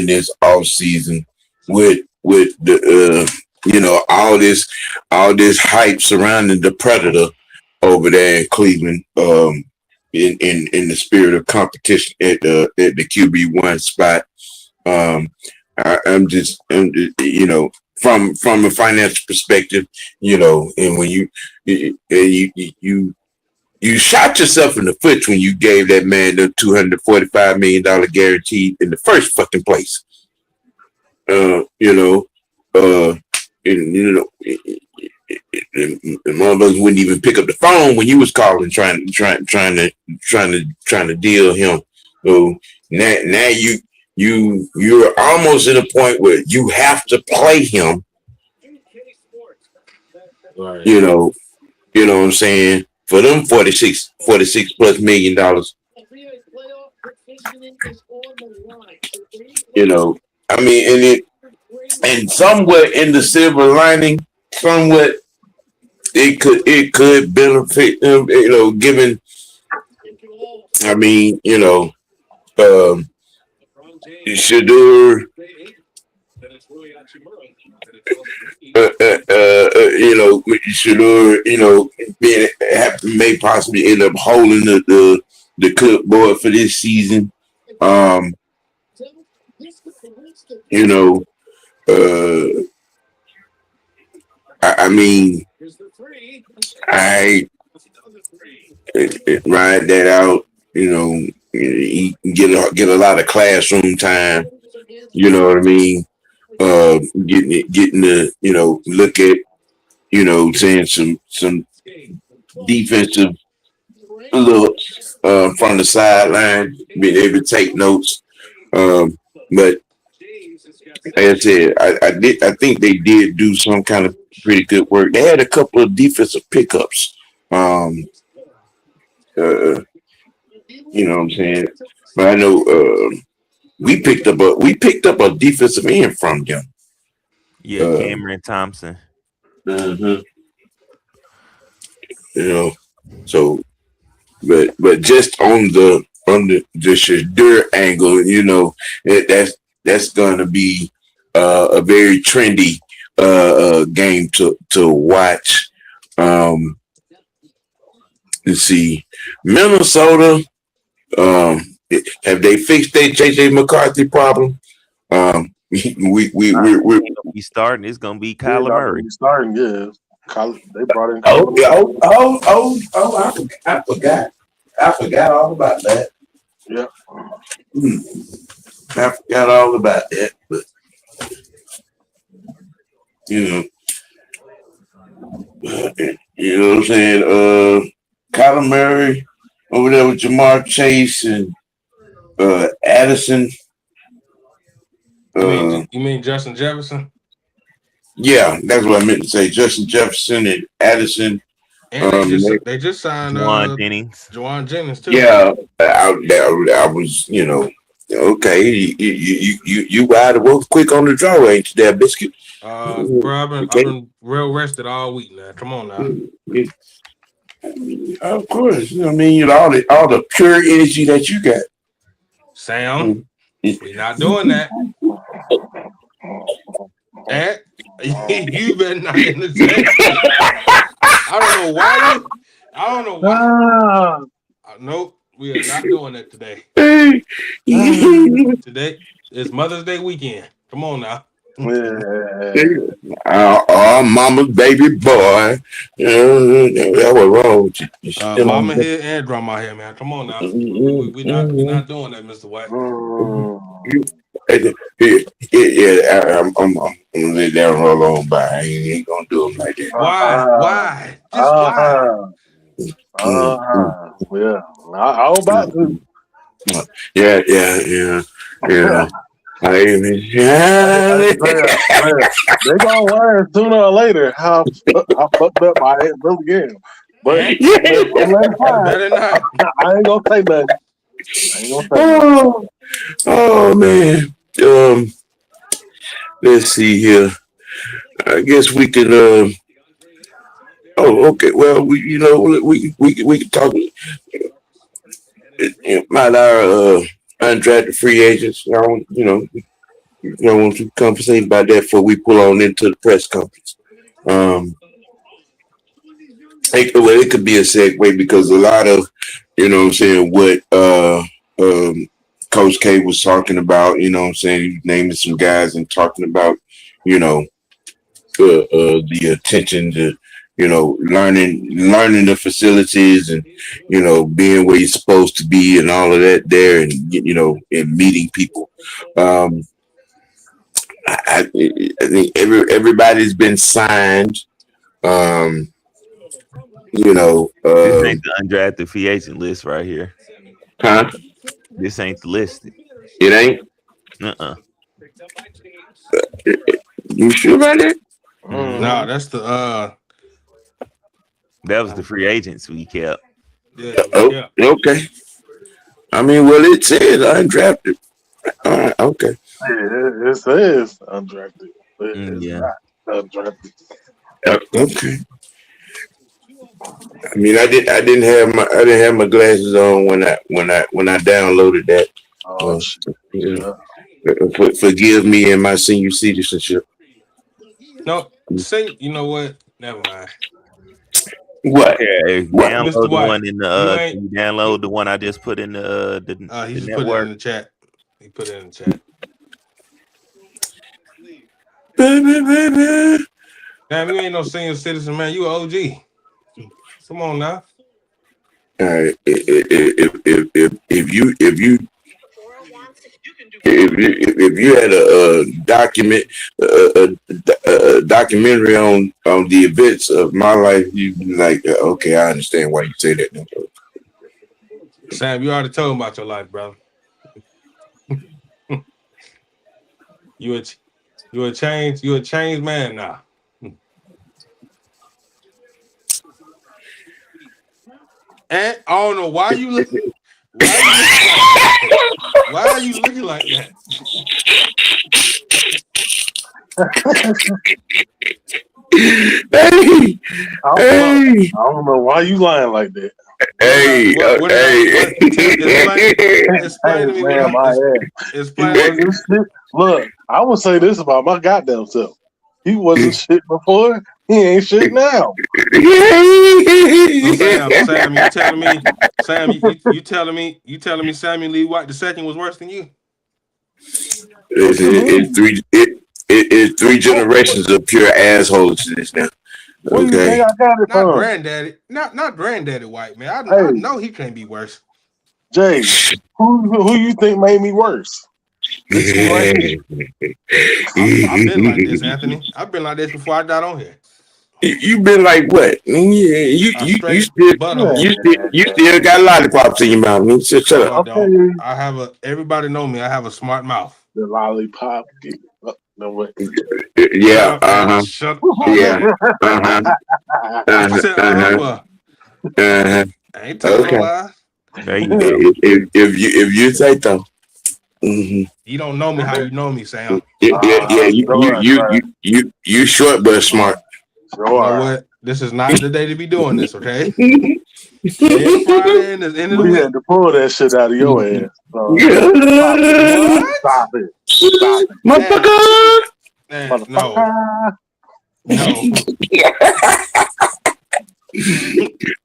this off season with the all this hype surrounding the Predator over there in Cleveland. In the spirit of competition at the QB1 spot. I'm just from a financial perspective, and when you shot yourself in the foot when you gave that man the $245 million guarantee in the first fucking place. And motherfuckers wouldn't even pick up the phone when you was calling trying to deal him. So now you're almost at a point where you have to play him. Right. You know what I'm saying? For them $46 plus million. And somewhat in the silver lining, somewhat it could benefit them, given Shador may possibly end up holding the clipboard for this season. I ride that out. He can get a lot of classroom time. You know what I mean? Getting to look at saying some defensive look from the sideline, being able to take notes. But like I said, I think they did do some kind of pretty good work. They had a couple of defensive pickups. Um, uh, you know what I'm saying? But I know we picked up a defensive end from them. Yeah, Uh, Cameron Thompson. mhm, you know, so but just on the Shadur angle, that's gonna be a very trendy game to watch. Um, let's see, Minnesota. Um, have they fixed their JJ McCarthy problem? We're He's starting. It's gonna be Yeah, Kyler not Murray. really starting. Yeah, they brought in oh Kyler yeah, Murray. I forgot all about that. Yeah. Hmm, I forgot all about that, but you know, you know what I'm saying. Kyler Murray over there with Jamar Chase and Addison. You mean Uh, you mean Justin Jefferson? yeah, that's what I meant to say. Justin Jefferson and Addison. And Um, they just signed Juwan Jennings. Juwan Jennings too. yeah, I was, okay. You wide awoke quick on the draw, ain't you, there, biscuit? Bro, I've been real rested all week now. Come on now. Of course, I mean, all the pure energy that you got. Sam, we're not doing that. And you better not entertain. I don't know why. Nope, we are not doing it today. Today is Mother's Day weekend. Come on now. Mama's baby boy. That was wrong with you. Mama here and grandma here, man. Come on now. We not doing that, Mr. White. Yeah, I'm gonna let that roll on by. I ain't gonna do them like that. Why? Just why? Yeah. I was about to. Yeah. They're gonna learn sooner or later how fucked up I really am. But Better not. I ain't gonna say nothing. Oh man. Let's see here. I guess we could. Oh, okay. Well, we can talk about our undrafted free agents. I want to conversate about that before we pull on into the press conference. It could be a segue because a lot of, what I'm saying, what Coach K was talking about, what I'm saying, naming some guys and talking about, the attention to, learning the facilities and, being where you're supposed to be and all of that there and, and meeting people. I think everybody's been signed. This ain't the undrafted free agent list right here. Huh? This ain't the list. It ain't. You sure about that? No, that's the That was the free agents we kept. Yeah. Okay. I mean, well, it says undrafted. All right. Okay. It says undrafted. It's not undrafted. Okay. I mean, I didn't have my glasses on when I downloaded that. Forgive me and my senior citizenship. No, you know what? Never mind. What? Okay, download the one in the. You download the one I just put in the he just network. put it in the chat. He put it in the chat. Baby. Damn, you ain't no senior citizen, man. You an OG. Come on now. All right. If you had a documentary on the events of my life, you'd be like, okay, I understand why you say that. Sam, you already told him about your life, brother. You a changed man now. And I don't know why you look. Why are you looking like that? Why are you looking like that? Hey, I don't know why you lying like that. hey, What did I? hey. Explain to me what Ma'am, I am. He explain. wasn't shit. Look, I would say this about my goddamn self. He wasn't shit before. He ain't shit now. So Sam, you telling me, Sam, you telling me Samuel Lee White II was worse than you? It's three generations of pure assholes in this now. Where you think Okay. I got it Not from? granddaddy, not granddaddy White, man. I Hey. know he can't be worse. Jay, who you think made me worse? This one right here. I've been like this, Anthony. I've been like this before I got on here. You been like what? You still got lollipops in your mouth. Man. Shut No, up. I don't. Okay. I have everybody know me. I have a smart mouth. The lollipop. No way. Yeah. Shut up. Yeah. What you said? I ain't telling no Okay. lie. There you go. If you say so. Mm-hmm. You don't know me how you know me, Sam. Yeah. You short but smart. Sure. You know what? This is not the day to be doing this, okay? It's Friday and it's end of the We week. had to pull that shit out of your ass. So, What? Stop it. Stop it. Motherfucker. Man, no.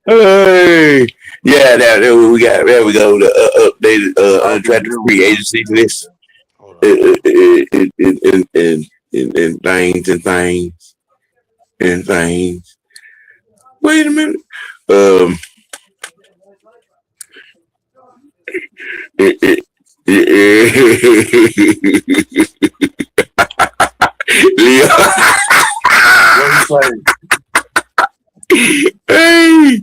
Hey, yeah, we got. There we go. The updated undrafted free agency list. And things. Wait a minute. Leo. What you Hey,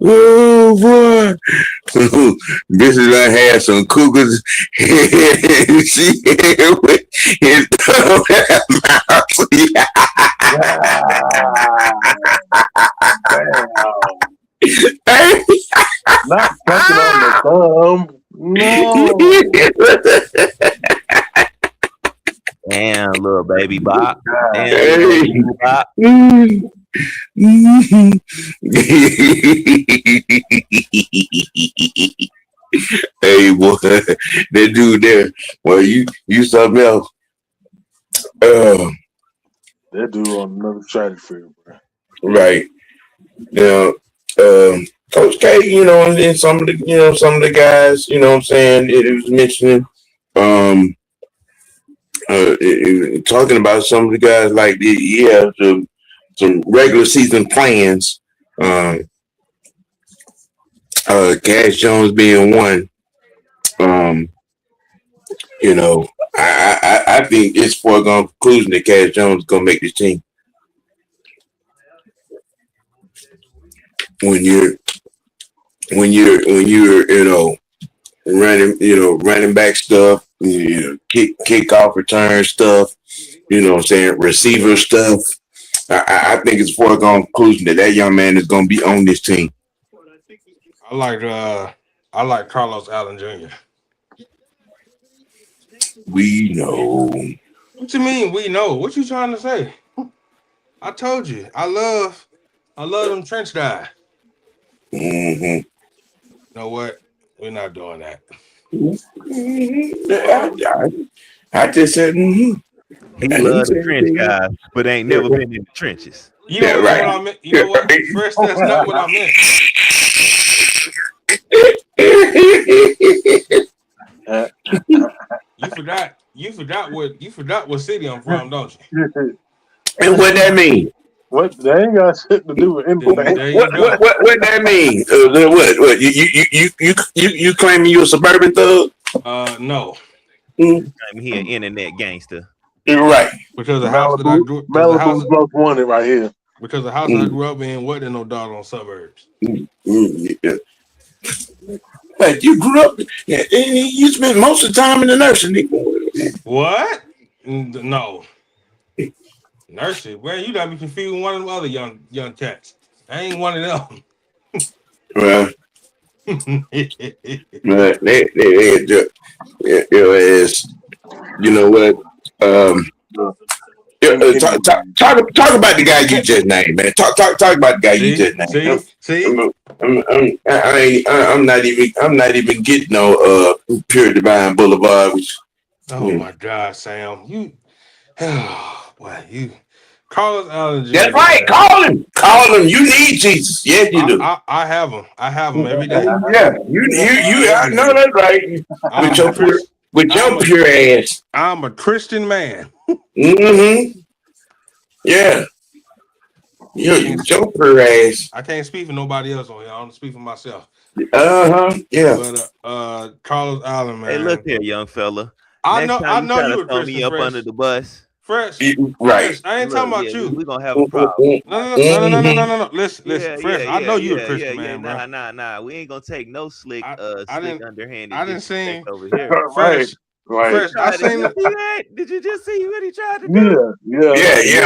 oh boy, this is gonna have some cougars. She with his thumb Damn. Not sucking on the thumb. No. Damn, little baby Bop. Damn, Hey. little baby Bop. Hey boy, that dude there. Well, you something else. That dude on another stratosphere, bro. Right now, Coach K, and some of the guys, what I'm saying, it was mentioning, talking about some of the guys like some regular season plans. Cash Jones being one. I think it's foregone conclusion that Cash Jones is gonna make this team. When you're running back stuff, kickoff return stuff, what I'm saying, receiver stuff. I think it's foregone conclusion that young man is gonna be on this team. I like Carlos Allen Jr. We know. What you mean we know? What you trying to say? I told you. I love them trench guys. Mm-hmm. You know what? We're not doing that. I just said, He loves the trench guys, but ain't never been in the trenches. You know what I meant? You know what? First, that's not what I meant. You forgot what city I'm from, don't you? And what that mean? What? They ain't got shit to do with anything. What that mean? What you claiming you a suburban thug? No. I'm here, internet gangster. You're right. Because the house that I grew Malibu's most wanted right here. Because the house I grew up in wasn't no doggone suburbs. But you grew up, and you spent most of the time in the nursing. What? No. Nursery. Where you got me confused with one of the other young cats. I ain't one of them. Well, they just, it's, you know what? Talk about the guy you just named, man. Talk about the guy you just named. See. I'm not even getting no Pure Divine Boulevard. Oh my God, Sam, you, boy, you, Carlos Allen Jr. That's right. Man. Call him. You need Jesus. Yes, you do. I have him. I have him every day. Yeah, you. I know that's right. With your pure ass. I'm a Christian man. Mm-hmm. Yeah. You pure ass. I can't speak for nobody else on here. I don't speak for myself. Yeah. But Carlos Allen, man. Hey, look here, young fella. I know you a throw me Christian. up Fresh. under the bus. Fresh. Right. Fresh. I ain't talking about you. We're gonna have a problem. No. Listen, Fresh. I know you a Christian, man, bro. Nah. We ain't gonna take no slick, underhanded. I didn't see over here. Fresh. Right. Fresh. I seen. Did you just see what he tried to do? Yeah.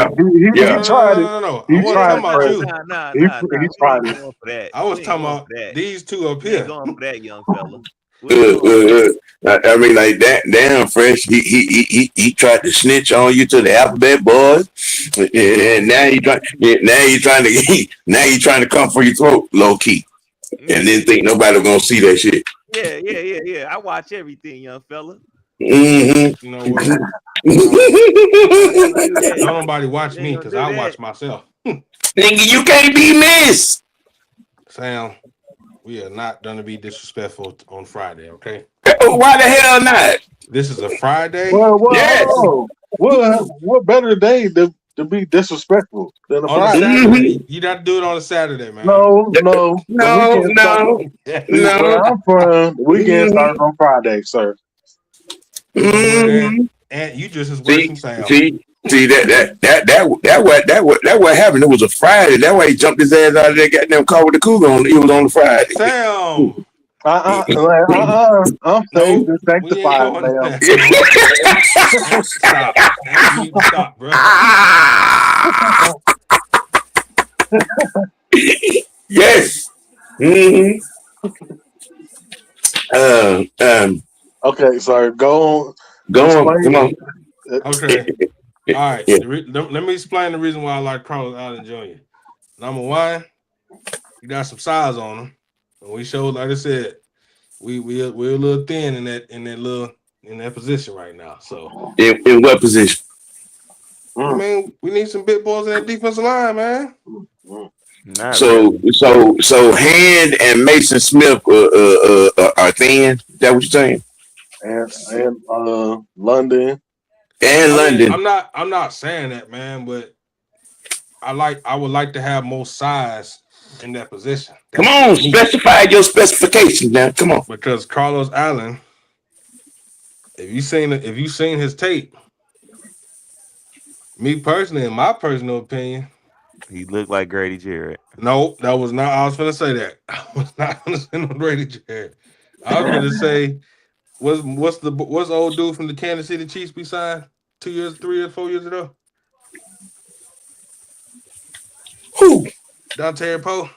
He tried it. No. He I wasn't tried talking about you. He tried it. For that. I was talking about these two up here. Going for that, young fella. I mean, like that. Damn, Fresh. He tried to snitch on you to the alphabet boys, and now he trying to come for your throat, low key, and then think nobody gonna see that shit. Yeah. I watch everything, young fella. Mm-hmm. You know what? Don't nobody watch me because I watch myself. Nigga, you can't be missed. Sam, we are not gonna be disrespectful on Friday, okay? Why the hell not? This is a Friday. Well, Yes. what better day to be disrespectful than a On Friday? a Saturday. You got to do it on a Saturday, man. No. No. Where I'm from, the weekend starts on Friday, sir. Mm-hmm. And you just as worse than Sam. See that what happened. It was a Friday. That way he jumped his ass out of that goddamn car with the cougar on. It was on the Friday. Sam. I'm saved and sanctified, man. Stop. You need to stop, bro. Yes. Mm-hmm. Okay, sorry. Go on. Come on. Okay. All right. Yeah. Let me explain the reason why I like Carlos Allen Jr. Number one, he got some size on him. And we showed, like I said, we're a little thin in that position right now. So in what position? I mean, we need some big boys in that defensive line, man. So Hand and Mason Smith are thin. Is that what you're saying? And London. London. I'm not saying that, man, but I would like to have more size in that position. Come on, specify your specifications now. Come on. Because Carlos Allen, if you seen his tape, me personally, in my personal opinion, he looked like Grady Jarrett. No, that was not. I was going to say that. I was not going to say no Grady Jarrett. I was going to say, what's the old dude from the Kansas City Chiefs we signed 2 years, 3 years, 4 years ago? Who? Dante Poe.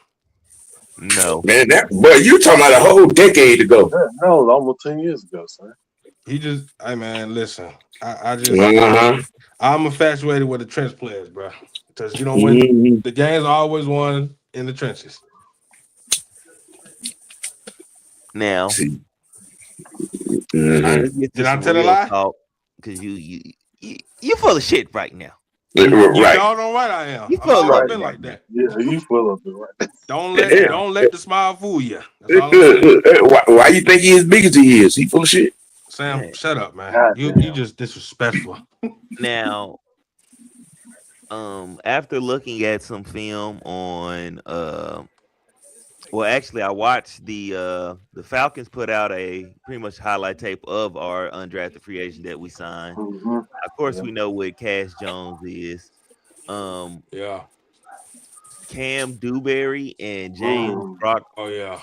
No, man, you talking about a whole decade ago? Yeah, that was almost 10 years ago, sir. Hey man, listen. I'm infatuated with the trench players, bro. Because when the game's always won in the trenches. Now, did I tell a lie? Because you full of shit right now. Right. Y'all know what I am. You full I've been like that. Yeah, you full of it, right? Don't let the smile fool you. That's all I'm saying. Why you think he as big as he is? He full of shit. Sam, shut up, man. God You damn. just disrespectful. Now, after looking at some film on, well, actually, I watched the Falcons put out a pretty much highlight tape of our undrafted free agent that we signed. Mm-hmm. Of course, we know what Cash Jones is. Yeah. Cam Dewberry and James Brockmeyer Oh yeah.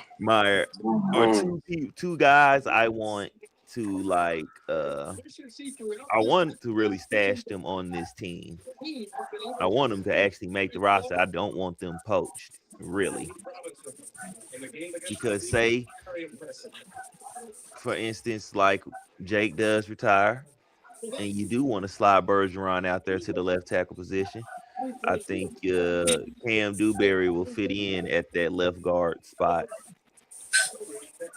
are two guys I want to like. I want to really stash them on this team. I want them to actually make the roster. I don't want them poached, really, because say, for instance, like Jake does retire, and you do want to slide Bergeron out there to the left tackle position. I think Cam Dewberry will fit in at that left guard spot.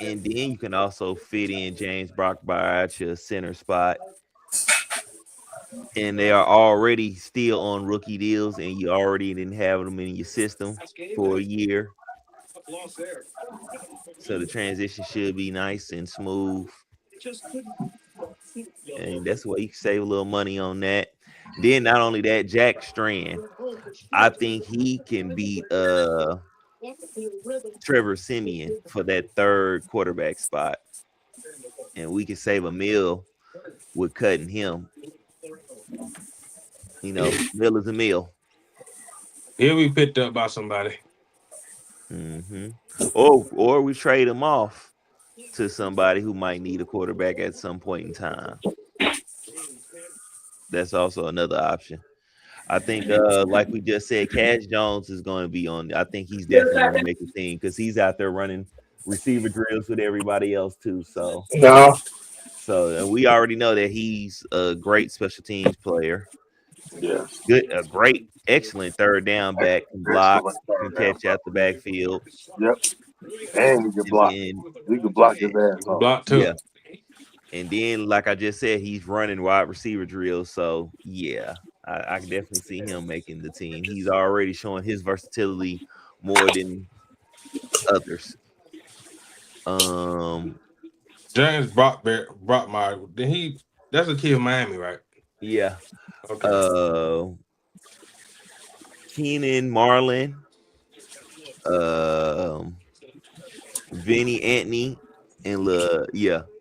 And then you can also fit in James Brockmeyer at your center spot. And they are already still on rookie deals, and you already didn't have them in your system for a year. So the transition should be nice and smooth. And that's why you can save a little money on that. Then not only that, Jack Strand, I think he can beat Trevor Simeon for that third quarterback spot. And we can save a meal with cutting him. You know, meal is a meal. He'll be picked up by somebody. Mm-hmm. Or we trade him off to somebody who might need a quarterback at some point in time. That's also another option. I think, like we just said, Cash Jones is going to be on. I think he's definitely going to make a team because he's out there running receiver drills with everybody else too. So and we already know that he's a great special teams player. Yeah. Good, a great, excellent third down back, can block, can catch out the backfield. Yep. And you can block. You can block his ass off. Block too. Yeah. And then, like I just said, he's running wide receiver drills. So yeah, I can definitely see him making the team. He's already showing his versatility more than others. James Brockmeyer. Then that's a kid in Miami, right? Yeah. Okay. Keenan Marlin, Vinny Antony, and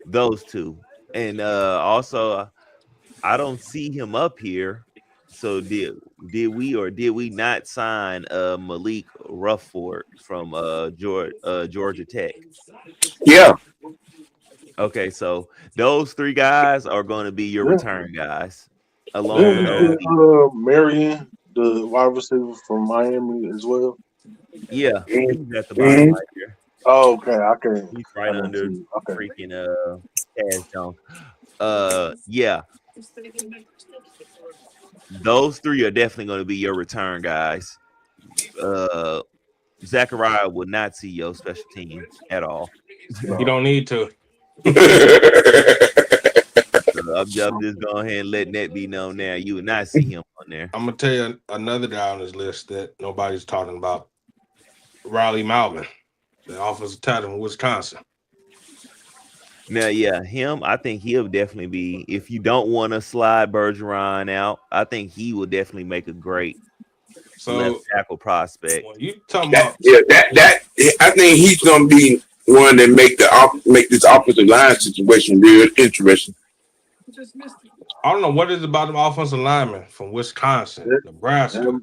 those two. And also, I don't see him up here. So did we not sign Malik Rufford from Georgia Tech? Yeah. Okay, so those three guys are going to be your return guys, along with those. Marion, the wide receiver from Miami, as well. Yeah, he's at the bottom right here. Oh, okay, I can. He's right under freaking Cash Jones. Yeah, those three are definitely going to be your return guys. Zachariah will not see your special teams at all. You don't need to. So I'm just going ahead and letting that be known now. You would not see him on there. I'm gonna tell you another guy on this list that nobody's talking about. Riley Malvin, the offensive tackle from Wisconsin. Now, yeah, him, I think he'll definitely be, if you don't want to slide Bergeron out, I think he will definitely make a great left tackle prospect. You talking about that I think he's gonna be one that make this offensive line situation real interesting. I don't know what is about them offensive linemen from Wisconsin, Nebraska,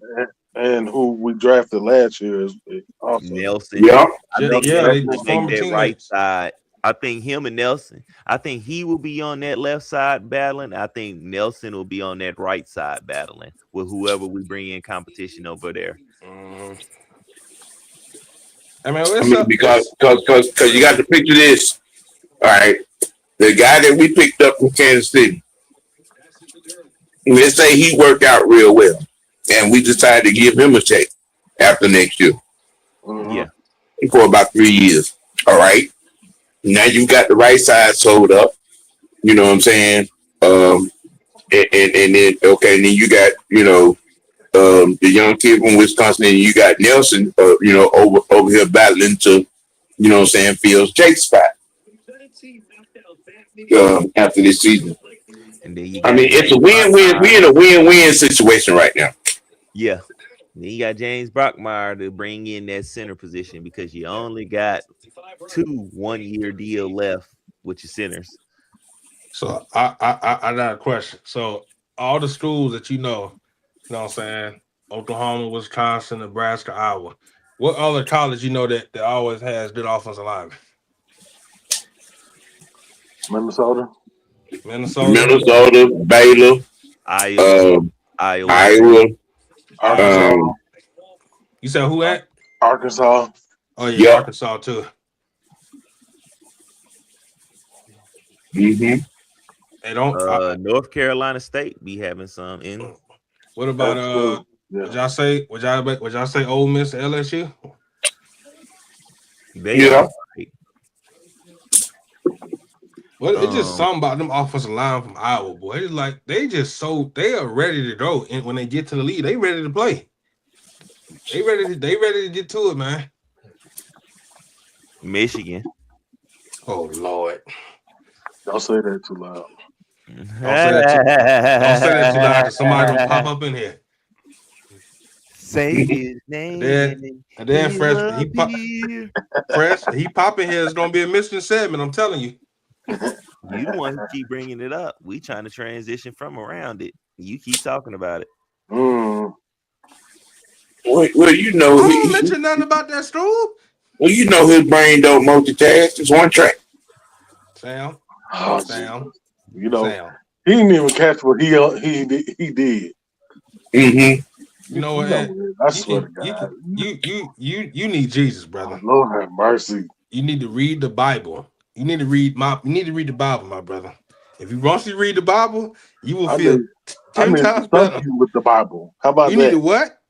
and who we drafted last year is also Nelson. Yeah, I think they make that right side. I think him and Nelson. I think he will be on that left side battling. I think Nelson will be on that right side battling with whoever we bring in competition over there. Because you got to picture this. All right, the guy that we picked up from Kansas City. Let's say he worked out real well, and we decided to give him a check after next year. Yeah, for about 3 years. All right. Now you got the right side sold up. You know what I'm saying? And then then you got the young kid from Wisconsin, and you got Nelson, over here battling to, fill Jake's spot after this season. And then it's a win-win. We're in a win-win situation right now. Yeah. Then you got James Brockmeyer to bring in that center position because you only got 2 1-year deal left with your centers. So I got a question. So all the schools that you know what I'm saying, Oklahoma, Wisconsin, Nebraska, Iowa. What other college you know that always has good offensive linemen? Minnesota. Minnesota, Minnesota, Baylor, Iowa, Iowa. Iowa. Arkansas. You said who at? Arkansas. Oh yeah, Yep. Arkansas too. Mm-hmm. They don't. North Carolina State be having some in. What about That's true. Yeah. Would y'all say? Would y'all say Ole Miss, LSU? They Yeah. are right. Well, it's just something about them offensive line from Iowa, boy. It's like they are ready to go, and when they get to the league, they ready to play. They ready to get to it, man. Michigan. Oh Lord. Don't say that too loud. Don't say that too loud because somebody gonna pop up in here. Say his name. And then Fresh, he pop in here is gonna be a missing segment. I'm telling you. You the one who keep bringing it up. We trying to transition from around it. You keep talking about it. Mm. Well, you know, I don't mention nothing about that Strube. well, you know, his brain don't multitask. It's one track. Sam. Oh, Sam. You know, Sam. he didn't even catch what he did. Mm-hmm. You know what? I swear to God. You need Jesus, brother. Lord have mercy. You need to read the Bible. You need to read the Bible, my brother. If you once you read the Bible, you will feel 10 times better. You with the Bible. How about you that? need to what?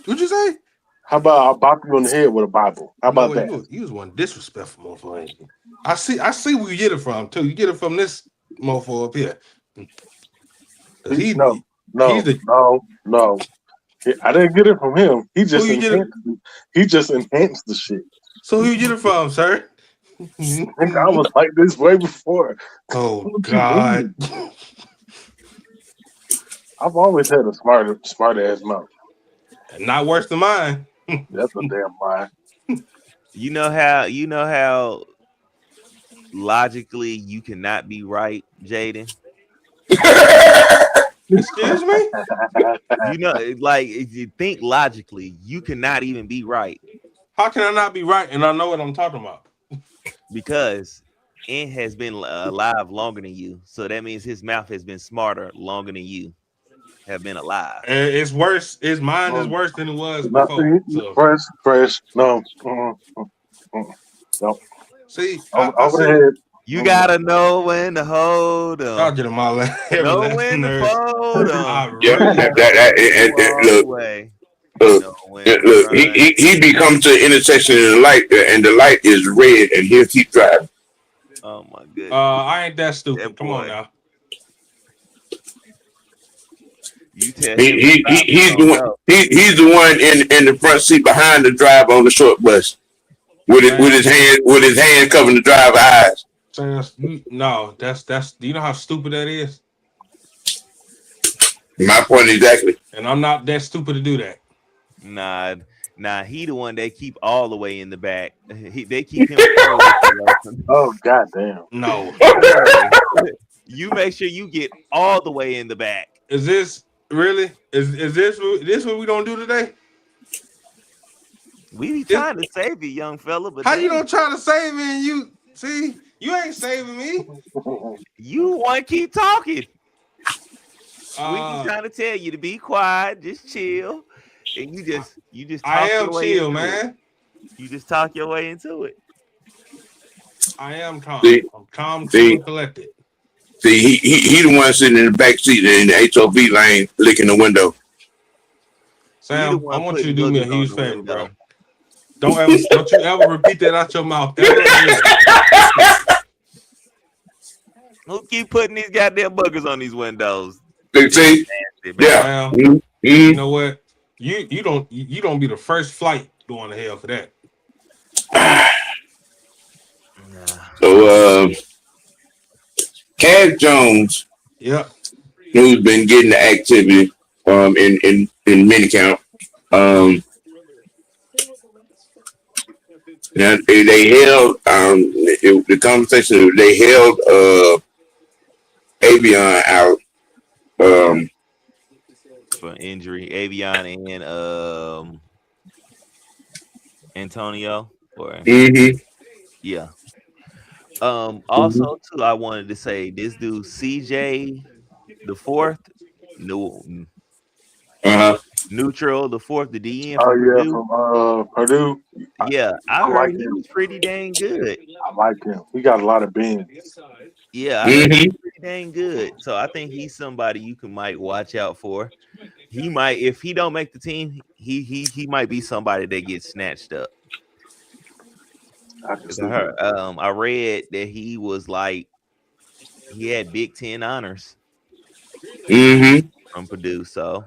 What'd you say? How about I bop you on the head with a Bible? How about that? You was one disrespectful motherfucker. I see where you get it from too. You get it from this motherfucker up here. No. I didn't get it from him. He just enhanced the shit. So who you get it from, sir? I was like this way before. Oh God. I've always had a smart ass mouth. Not worse than mine. That's a damn lie. You know how logically you cannot be right, Jaden. Excuse me? You know, like if you think logically, you cannot even be right. How can I not be right and I know what I'm talking about? Because N has been alive longer than you, so that means his mouth has been smarter longer than you have been alive. It's worse. His mind is worse than it was before. So. Fresh. No. No. See, You gotta know when to hold them. I'll get him all that. Know when to fold them. Look, he becomes the intersection of the light, and the light is red, and he'll keep driving. Oh my goodness! I ain't that stupid. Come on now. He's the one in the front seat behind the driver on the short bus, with his hand covering the driver's eyes. No, that's. Do you know how stupid that is? My point exactly. And I'm not that stupid to do that. Nah, he the one they keep all the way in the back. They keep him. Oh goddamn! No, you make sure you get all the way in the back. Is this really? Is this what we don't do today? We be trying to save you, young fella, but how you don't try to save me? And you see, you ain't saving me. You want to keep talking. We be trying to tell you to be quiet, just chill, and you just. I am chill, man. You just talk your way into it. I am calm. I'm calm, cool, and collected. See, he the one sitting in the back seat in the HOV lane, licking the window. Sam, I want you to do me a huge favor, bro. Don't you ever repeat that out your mouth. Who keep putting these goddamn buggers on these windows? See? Yeah. Mm-hmm. You know what? You don't be the first flight going to hell for that. So Cass Jones, who's been getting the activity in minicamp. Now they held the conversation. They held Avion out for injury. Avion and Antonio. Or yeah. Also too, I wanted to say this dude CJ the fourth, no neutral the fourth, the DN Oh from yeah, Purdue. from Purdue. Yeah, I I like heard he him. was pretty dang good. I like him. He got a lot of bends. Yeah, I heard he was pretty dang good. So I think he's somebody you might watch out for. He might, if he don't make the team, he might be somebody that gets snatched up. I can 'Cause see that. I read that he was like he had Big Ten honors from Purdue, so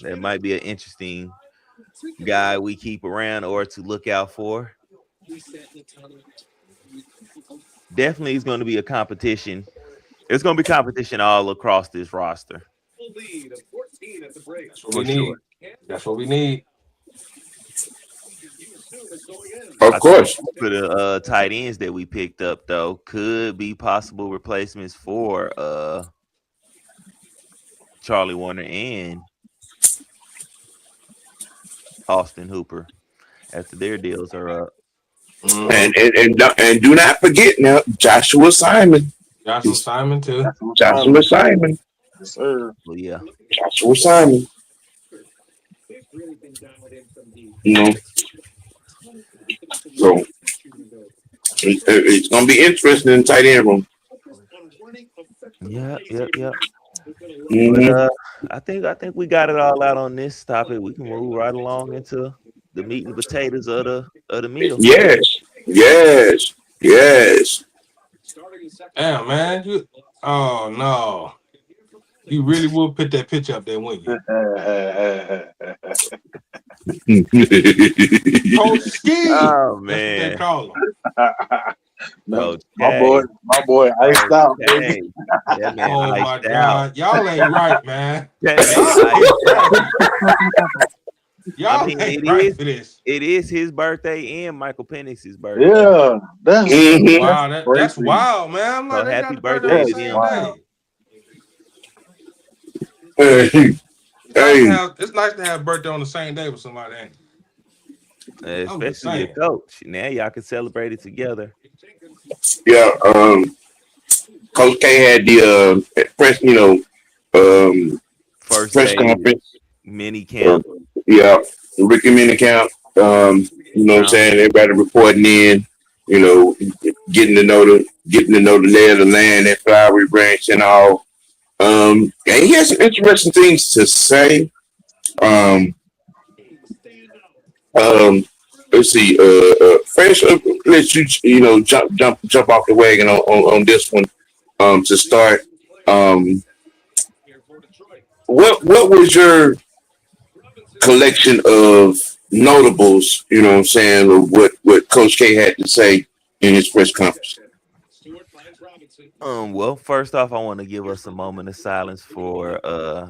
that might be an interesting guy we keep around or to look out for. Definitely is going to be a competition. It's going to be competition all across this roster. That's what we need. That's what we need. Of course. For the tight ends that we picked up, though, could be possible replacements for Charlie Warner and Austin Hooper after their deals are up. And do not forget now, Joshua Simon. Joshua Simon too. Joshua Simon. Yes, sir. Well, yeah. Joshua Simon. You know. So it's gonna be interesting in the tight end room. Yeah. Mhm. But I think we got it all out on this topic. We can move right along into the meat and potatoes of the meal. Yes. Damn, man. Oh no. You really would put that picture up there, wouldn't you? Coach Ski. Oh That's what man. they call him. No, Coach my boy, iced out, baby. That man Oh my iced God. out. Y'all ain't right, man. That man iced out. Y'all I mean, ain't right for this. it is his birthday and Michael Penix's birthday. Yeah, that's Wow, that's wild, man. I'm like, So they happy got the birthday birthday the to same them. day. Hey. It's nice to have a birthday on the same day with somebody. Ain't it? Especially your coach. Now y'all can celebrate it together. Yeah, Coach K had the press, First press day conference. mini camp. Yeah, the Ricky mini camp. You know what I'm saying? Everybody reporting in, getting to know the lay of the land, that flowery branch and all. And he has some interesting things to say. Let's see. Fresh, let you jump off the wagon on this one. To start. What was your collection of notables? You know what I'm saying? Or what Coach K had to say in his press conference. Well, first off, I want to give us a moment of silence for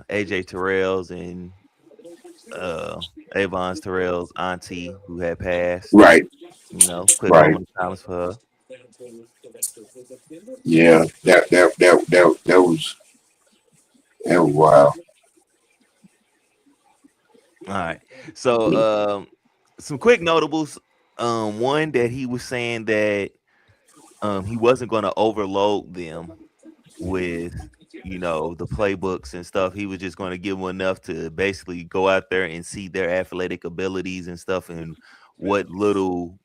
AJ Terrell's and Avon's Terrell's auntie who had passed. Right. Quick moment of silence for her. Yeah, that was wild. All right. So some quick notables. One that he was saying that he wasn't going to overload them with the playbooks and stuff. He was just going to give them enough to basically go out there and see their athletic abilities and stuff, and what little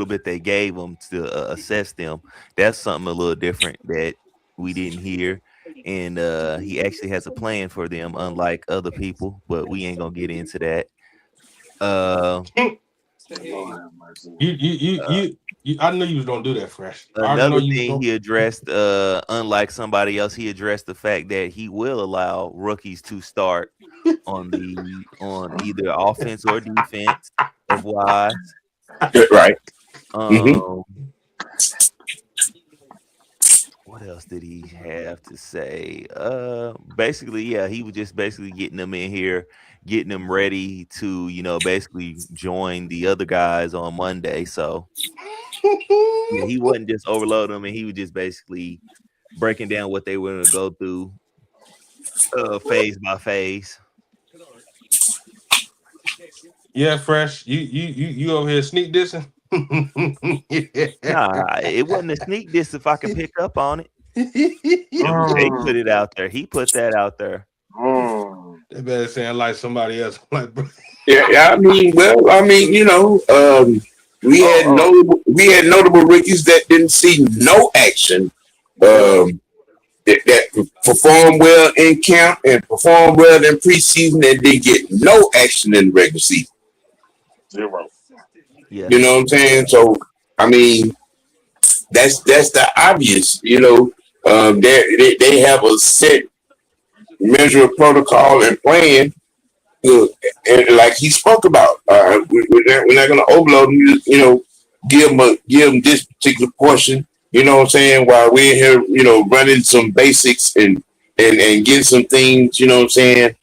bit they gave them to assess them. That's something a little different that we didn't hear. And he actually has a plan for them, unlike other people, but we ain't gonna get into that. I knew you was gonna do that, Fresh. Another thing he addressed, unlike somebody else, he addressed the fact that he will allow rookies to start on either offense or defense. FYI. Right. What else did he have to say? Basically, yeah, he was just basically getting them in here, getting them ready to, basically join the other guys on Monday. So yeah, he wasn't just overloading them, and he was just basically breaking down what they were going to go through phase by phase. Yeah, Fresh. You over here sneak dissing? Nah, it wasn't a sneak diss if I could pick up on it. Jay put it out there. He put that out there. They better saying like somebody else. Like, bro. Yeah, I mean, well, I mean, we had notable rookies that didn't see no action. That performed well in camp and performed well in preseason and didn't get no action in the regular season. Zero. Yeah. You know what I'm saying? So, I mean, that's the obvious. They have a set measure of protocol and plan. And like he spoke about, we're not going to overload them. Give them this particular portion. You know what I'm saying? While we're here, running some basics and getting some things. You know what I'm saying?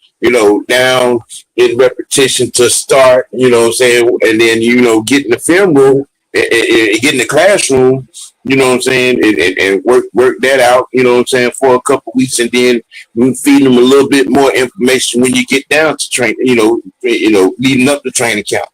Down in repetition to start. You know what I'm saying? And then get in the film room and get in the classroom. You know what I'm saying? And work that out. You know what I'm saying? For a couple of weeks, and then we feed them a little bit more information when you get down to train. Leading up to training camp.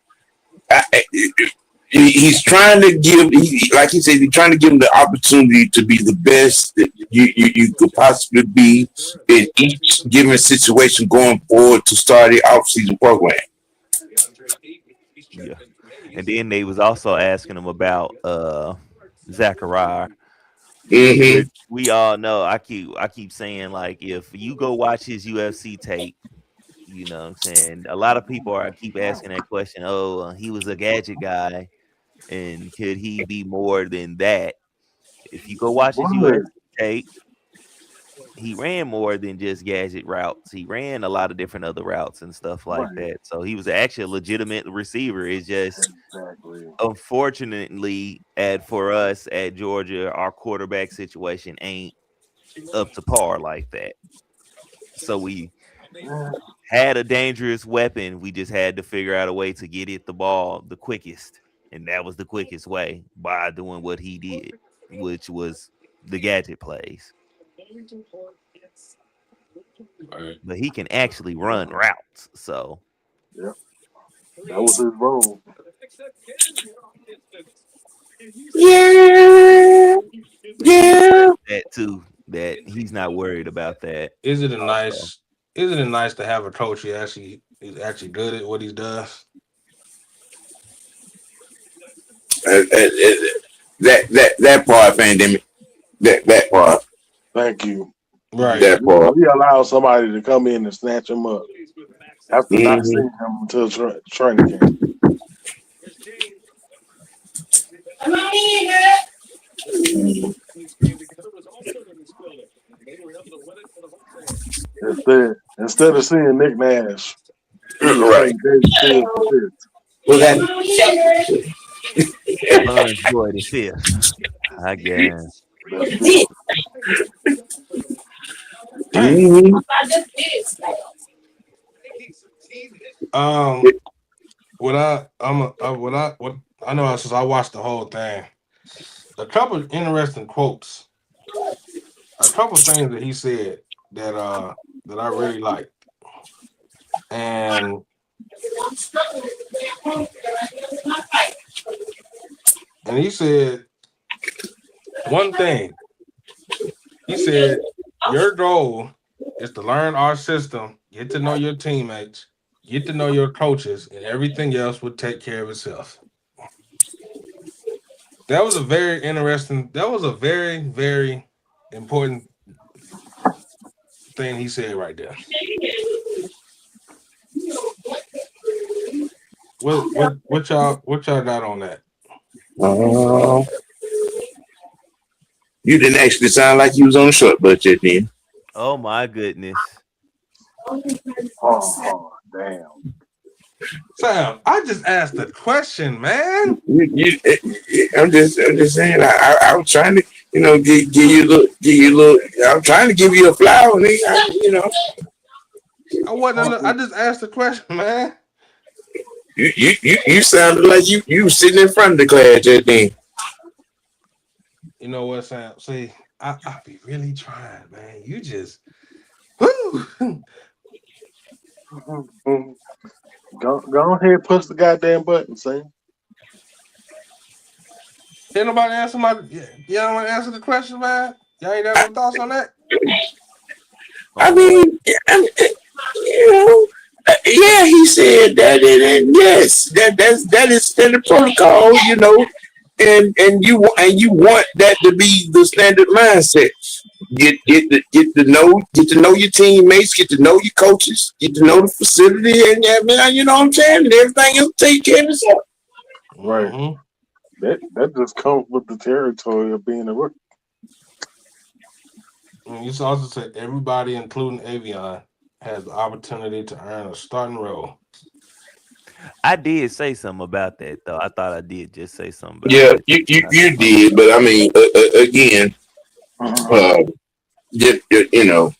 He's trying to give, like he said, he's trying to give them the opportunity to be the best that you could possibly be in each given situation going forward to start the off-season program. Yeah. And then they was also asking him about Zachariah. Mm-hmm. We all know. I keep saying, like, if you go watch his UFC tape, you know what I'm saying? A lot of people keep asking that question. Oh, he was a gadget guy, and could he be more than that? If you go watch his UFC tape, he ran more than just gadget routes. He ran a lot of different other routes and stuff like that. So he was actually a legitimate receiver. It's just unfortunately for us at Georgia, our quarterback situation ain't up to par like that. So we had a dangerous weapon. We just had to figure out a way to get it the ball the quickest. And that was the quickest way, by doing what he did, which was the gadget plays. Right. But he can actually run routes. So yeah, that was his role. Yeah. that too, that he's not worried about that. Is it nice to have a coach who is actually good at what he does? That part, pandemic. That part. Thank you. Right. That part. We allow somebody to come in and snatch him up after not seeing him until training camp. Instead of seeing Nick Nash, Right. Well, Enjoy the fifth, I guess. I know since I watched the whole thing, a couple of interesting quotes, a couple of things that he said that I really liked, and he said one thing. He said, your goal is to learn our system, get to know your teammates, get to know your coaches, and everything else will take care of itself. That was a very, very important thing he said right there. What y'all got on that? You didn't actually sound like you was on a short budget then. Oh my goodness. Oh, damn. Sam, I just asked a question, man. I'm just saying. I was trying to, give you a little. I'm trying to give you a flower, nigga. I just asked a question, man. You sounded like you sitting in front of the class just then. You know what, Sam? See, I be really trying, man. You just, whoo. Go ahead, push the goddamn button, Sam. Ain't nobody answer y'all want to answer the question, man? Y'all ain't got no thoughts on that? I mean, you know, yeah, he said that, and yes, that is the protocol, you know, and you want that to be the standard mindset. Get to know your teammates, get to know your coaches, get to know the facility, and yeah, man, you know what I'm saying, and everything else take care of itself. Right. Mm-hmm. That just comes with the territory of being a rookie. And you also said everybody, including Avion, has the opportunity to earn a starting role. I did say something about that though. I thought I did just say something about Yeah, that. you did, but I mean, again, you know,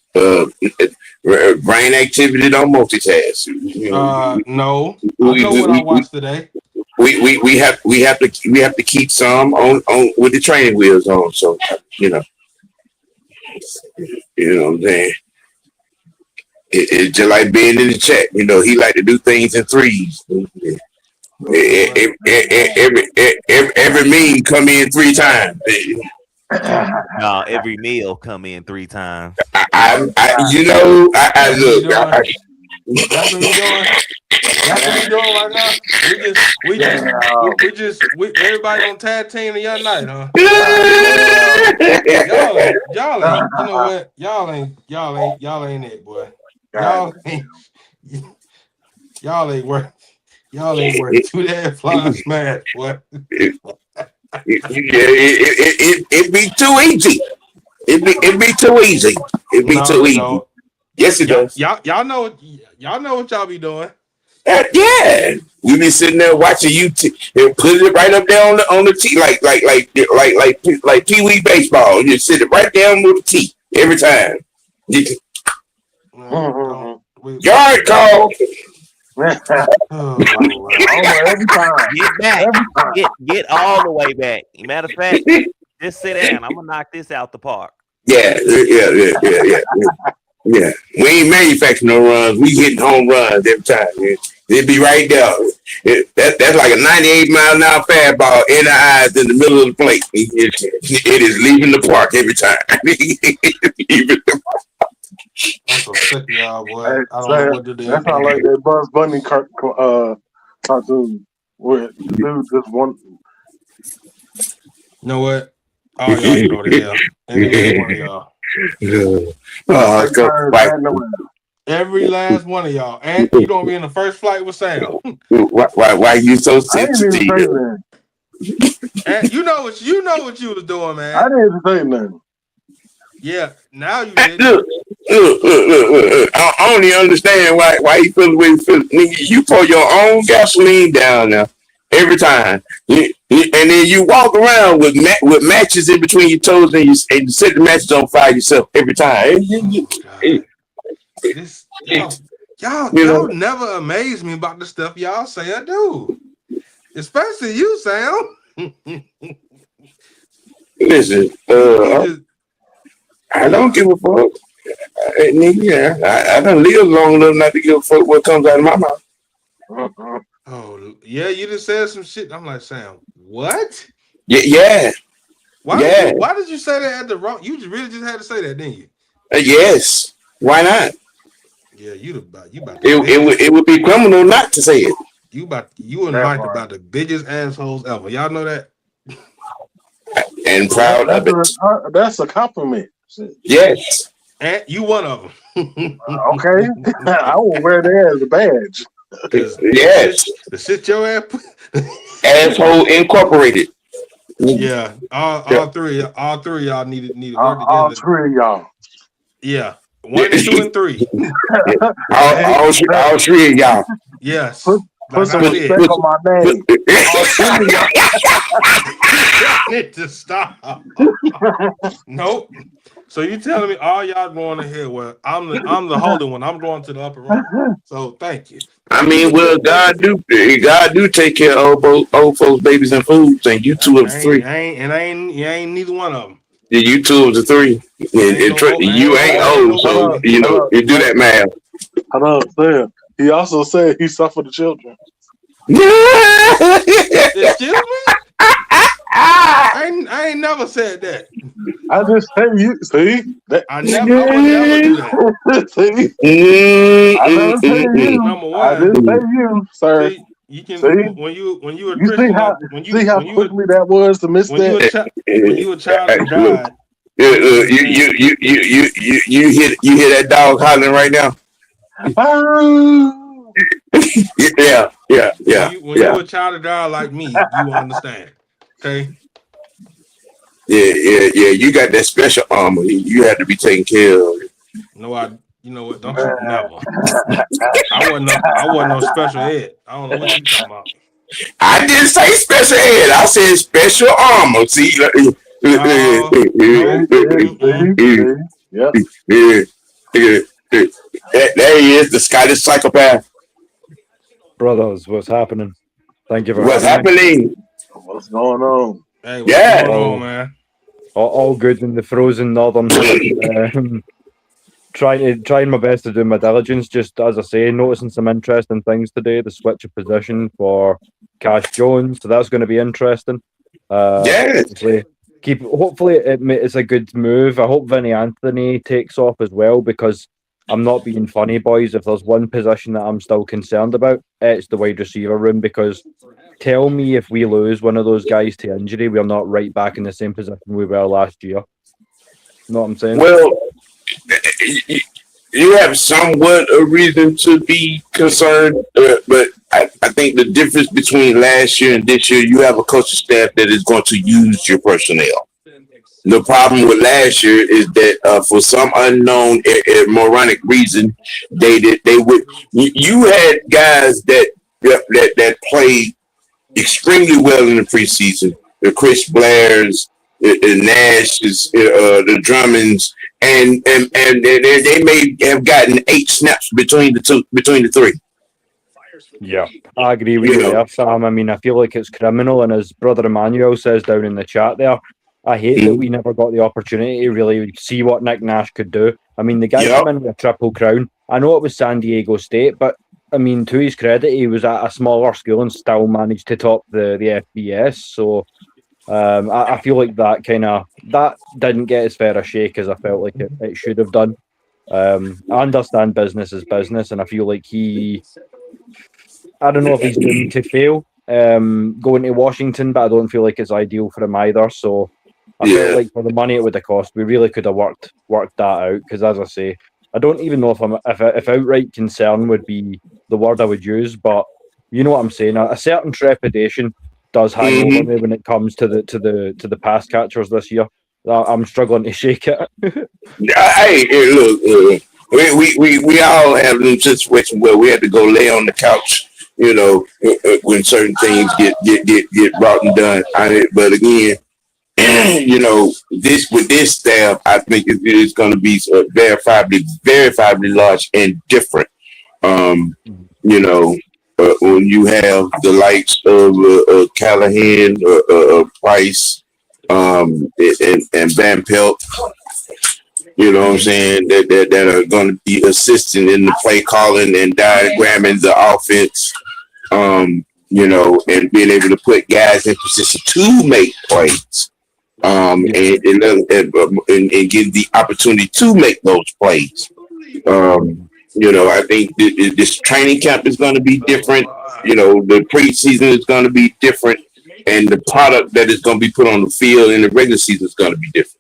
brain activity don't multitask. You know, No, I know what I watched today. we have to keep some on with the training wheels on. So you know what I'm saying. It's just like being in the chat. You know, he like to do things in threes. Every meme come in 3 times. No, every meal come in 3 times. You know, I That's look. That's what we doing. That's what we doing right now. We everybody gonna tag team the young night, huh? Y'all ain't. You know what? Y'all ain't it, boy. Y'all ain't worth 2 damn flying smash, boy. It be too easy. It be too easy. It be too easy. No. Yes, it does. Y'all know what y'all be doing. Yeah, we be sitting there watching you and put it right up there on the tee, like Pee Wee baseball. You sit it right down with the tee every time. Yard call. Every time. Get back. Get all the way back. Matter of fact, just sit down. I'm gonna knock this out the park. Yeah. Yeah, we ain't manufacturing no runs. We hitting home runs every time. It'd be right there. That's like a 98-mile-an-hour fastball in the eyes in the middle of the plate. It is leaving the park every time. I'm so sick of y'all, boy. I don't know what to do. That's not like that Bugs Bunny cartoon where the dude just one. You know what? All y'all can go to hell. Every one of y'all. Every last one of y'all. And you don't be in the first flight with Sam. Why you so sensitive? And you know what you was doing, man. I didn't even say nothing. Yeah, now you did. Look. I only understand why you feel the way you feel. You pour your own gasoline down now every time, and then you walk around with matches in between your toes, and you set the matches on fire yourself every time. Y'all never amaze me about the stuff y'all say I do, especially you, Sam. Listen, I don't give a fuck. I don't live long enough not to give a fuck what comes out of my mouth. Oh yeah, you just said some shit. I'm like, Sam, what? Yeah. Why did you say that at the wrong? You really just had to say that, didn't you? Yes. Why not? Yeah, you about. It would be criminal not to say it. You and Mike about the biggest assholes ever. Y'all know that. And proud of it. That's a compliment. Yes. And you one of them. Okay. I will wear that as a badge. Yes. To sit your ass. Asshole Incorporated. Yeah. All three of y'all need to work together. All 3 of y'all. Yeah. 1, 2, and 3. all 3 of y'all. Yes. Put some respect on my name. All 3 of y'all. Need to stop. Nope. So you telling me all y'all going to hell? Well, I'm the holy one. I'm going to the upper room. So thank you. I mean, well, God do take care of old folks, babies, and foods, and you 2 of the 3. I ain't neither one of them. You 2 was a 3. You ain't old, so you know you do that math. Hold on, Sam. He also said he suffered the children. Excuse me? I ain't never said that. I just say you see that. I would never do that. See, I never say you. Number one, I didn't say you, sir. See, you can See? when you a You Christian, see how when you see how when you quickly that was to miss when you that. when you a child of God. You hear that dog hollering right now? Yeah. When you a child of God like me, you understand. Okay. Yeah. You got that special armor. You have to be taken care of. No, you know what? Don't you never. I wasn't no special ed. I don't know what you talking about. I didn't say special ed. I said special armor. See, Yep. There he is, the Scottish psychopath. Brothers, what's happening? Thank you for What's having me. happening? What's going on? Hey, what's going on, man? All good in the frozen northern. Trying my best to do my diligence. Just as I say, noticing some interesting things today. The switch of position for Cash Jones, so that's going to be interesting. Hopefully it's a good move. I hope Vinny Anthony takes off as well, because I'm not being funny, boys. If there's one position that I'm still concerned about, it's the wide receiver room, because tell me if we lose one of those guys to injury, we're not right back in the same position we were last year. You know what I'm saying? Well, you have somewhat a reason to be concerned, but I think the difference between last year and this year, you have a coaching staff that is going to use your personnel. The problem with last year is that for some unknown moronic reason, you had guys that played extremely well in the preseason. The Chris Blairs, the Nashes, the Drummonds, and they may have gotten 8 snaps between the 3. Yeah, I agree with you there, Sam. I mean, I feel like it's criminal, and as Brother Emmanuel says down in the chat there, I hate that we never got the opportunity to really see what Nick Nash could do. I mean, the guy came in with a triple crown. I know it was San Diego State, but I mean, to his credit, he was at a smaller school and still managed to top the FBS. So I feel like that didn't get as fair a shake as I felt like it should have done. I understand business is business, and I feel like I don't know if he's doomed to fail going to Washington, but I don't feel like it's ideal for him either. So I felt like for the money it would have cost, we really could have worked that out. Because as I say, I don't even know if outright concern would be the word I would use, but you know what I'm saying. A certain trepidation does hang over me when it comes to the pass catchers this year. I'm struggling to shake it. Hey, look, we all have a situation where we had to go lay on the couch, when certain things get brought and done. But again, with this staff, I think it is going to be verifiably large and different. When you have the likes of Callahan, Price, and Van Pelt, you know what I'm saying, that are going to be assisting in the play calling and diagramming the offense, and being able to put guys in position to make plays, and give the opportunity to make those plays. I think this training camp is going to be different. The preseason is going to be different, and the product that is going to be put on the field in the regular season is going to be different.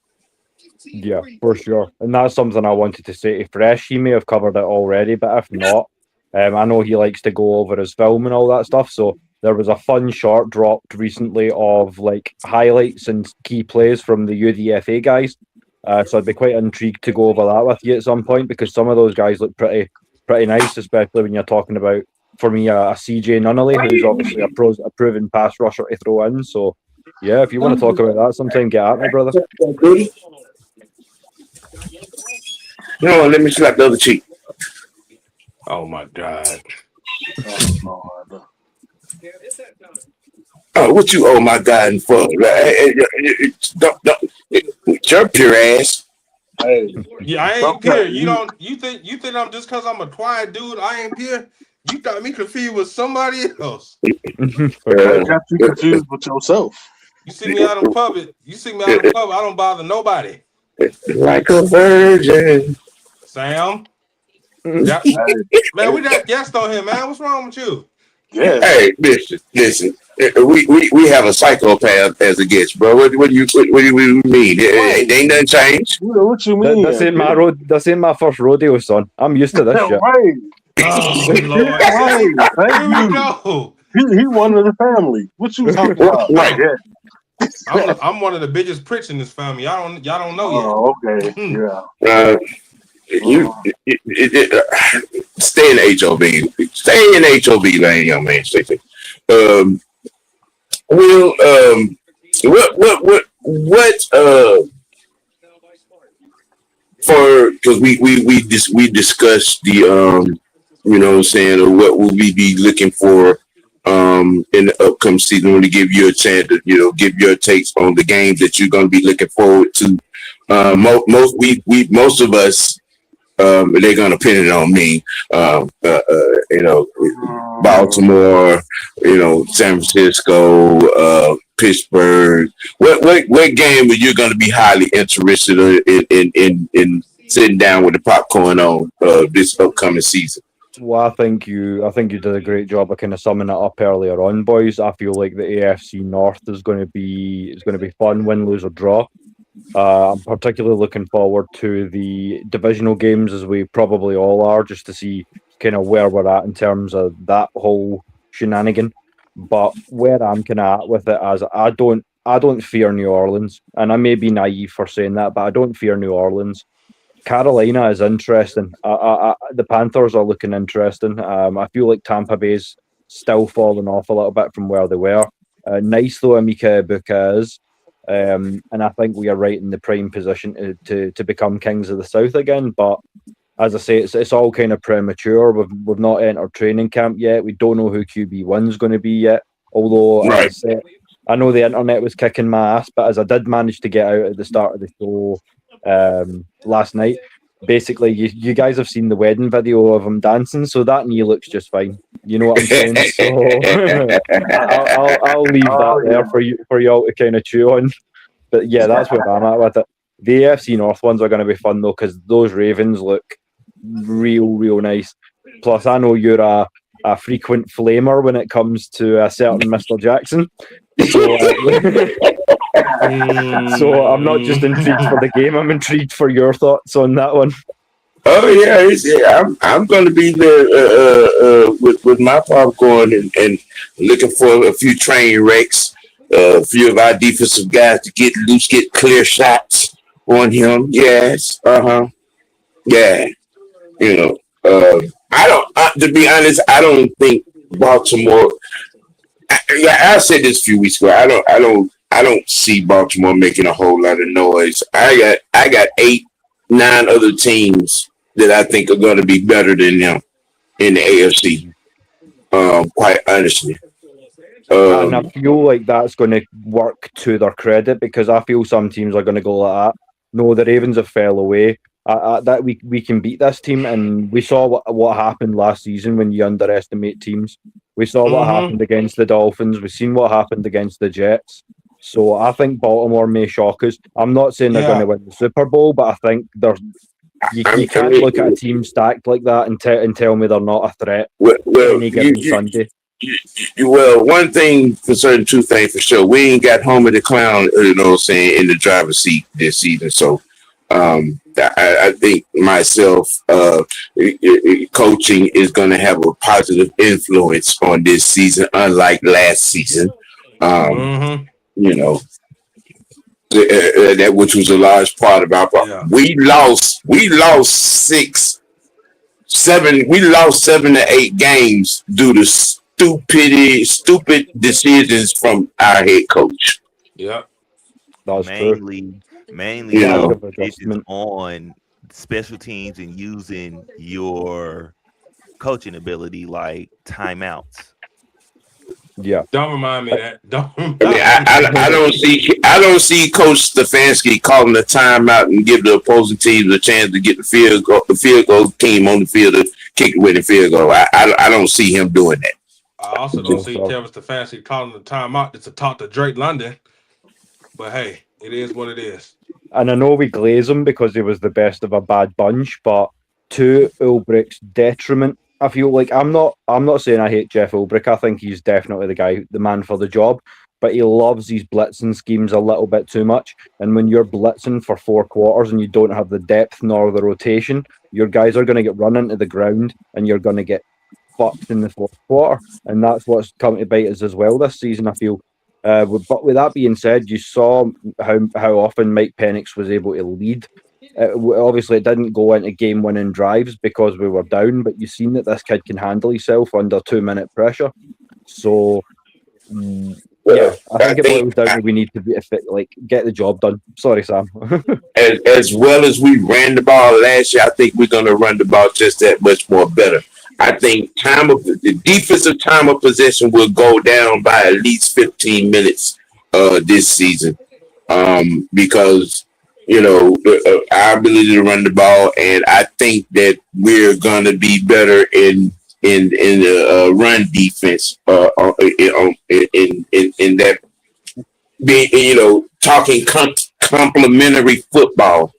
Yeah, for sure. And that's something I wanted to say to Fresh. He may have covered it already, but if not, I know he likes to go over his film and all that stuff. So there was a fun short dropped recently of like highlights and key plays from the UDFA guys. So I'd be quite intrigued to go over that with you at some point, because some of those guys look pretty nice, especially when you're talking about, for me, a CJ Nunnally, who's obviously a proven pass rusher to throw in. So yeah, if you want to talk about that sometime, get at me, brother. No, let me slap the other cheek. Oh my God. Oh, what you oh my God for? With your pure ass. Hey, Yeah, I ain't sometimes pure. You think I'm just because I'm a quiet dude, I ain't pure? You got me confused with somebody else. I got you confused with yourself. You see me out in public. I don't bother nobody. Like a virgin. Sam. Yeah. Hey, Man, we got guests on here, man. What's wrong with you? yes. Hey, listen. We have a psychopath as a guest, bro. What do you mean? Right. Ain't nothing changed. What you mean? This ain't my first rodeo, son. I'm used to this shit. Right. Oh Lord. Right. Thank Here we you. go. He one of the family. What you talking about? Right. Yeah. I'm one of the biggest pricks in this family. Y'all don't know yet. Oh, okay. Yeah. Stay in the HOV. Stay in the HOV lane, young man. Stay. Well, what for, because we discussed the you know what I'm saying, or what will we be looking for in the upcoming season. Want to give you a chance to give your takes on the games that you're going to be looking forward to. Most of us, they're going to pin it on me. Baltimore, San Francisco, Pittsburgh. What game are you going to be highly interested in sitting down with the popcorn on this upcoming season? Well, I think you did a great job of kind of summing it up earlier on, boys. I feel like the AFC North is going to be fun, win, lose or draw. I'm particularly looking forward to the divisional games, as we probably all are, just to see kind of where we're at in terms of that whole shenanigan. But where I'm kind of at with it, as I don't fear New Orleans, and I may be naive for saying that, but I don't fear New Orleans. Carolina is interesting. The Panthers are looking interesting. I feel like Tampa Bay's still falling off a little bit from where they were. Nice though Emeka Ibuka is. And I think we are right in the prime position to become kings of the South again. But as I say, it's all kind of premature. We've not entered training camp yet. We don't know who QB1's going to be yet. Although, as I said, I know the internet was kicking my ass, but as I did manage to get out at the start of the show last night, basically you guys have seen the wedding video of him dancing, so that knee looks just fine. You know what I'm saying? So I'll leave that there for y'all to kind of chew on. But yeah, that's where I'm at with it. The AFC North ones are going to be fun though, because those Ravens look real nice. Plus, I know you're a frequent flamer when it comes to a certain Mr. Jackson. So, so I'm not just intrigued for the game, I'm intrigued for your thoughts on that one. Oh yeah, I'm going to be there with my popcorn and looking for a few train wrecks, a few of our defensive guys to get loose, get clear shots on him. Yes, yeah. I don't. To be honest, I don't think Baltimore. I said this a few weeks ago. I don't see Baltimore making a whole lot of noise. I got 8-9 other teams that I think are going to be better than them in the AFC. Quite honestly. And I feel like that's going to work to their credit, because I feel some teams are going to go like that. No, the Ravens have fell away. That we can beat this team, and we saw what happened last season when you underestimate teams. We saw what happened against the Dolphins. We've seen what happened against the Jets. So I think Baltimore may shock us. I'm not saying they're going to win the Super Bowl, but I think you can't look at a team stacked like that and tell me they're not a threat any given Sunday. Well, one thing for certain, two things for sure. We ain't got Homer the Clown, in the driver's seat this season. So I think myself coaching is going to have a positive influence on this season, unlike last season. That which was a large part of our problem. We lost 7 to 8 games due to stupid decisions from our head coach. Yeah, that's mainly decisions on special teams and using your coaching ability, like timeouts. Yeah. Don't remind me of that. Don't. I mean, I don't see Coach Stefanski calling a timeout and give the opposing team a chance to get the field goal team on the field to kick the winning field goal. I don't see him doing that. I also don't see Kevin Stefanski calling the timeout to talk to Drake London. But hey, it is what it is. And I know we glaze him because he was the best of a bad bunch, but to Ulbricht's detriment, I feel like I'm not saying I hate Jeff Ulbrich. I think he's definitely the man for the job, but he loves these blitzing schemes a little bit too much. And when you're blitzing for 4 quarters and you don't have the depth nor the rotation, your guys are going to get run into the ground and you're going to get fucked in the 4th quarter. And that's what's come to bite us as well this season, I feel. But with that being said, you saw how often Mike Penix was able to lead. Obviously, it didn't go into game-winning drives because we were down, but you've seen that this kid can handle himself under 2-minute pressure. So, yeah, I think it boils down to we need to get the job done. Sorry, Sam. as well as we ran the ball last year, I think we're going to run the ball just that much more better. I think the defensive time of possession will go down by at least 15 minutes this season because, our ability to run the ball, and I think that we're going to be better in the run defense in that being, talking complementary football.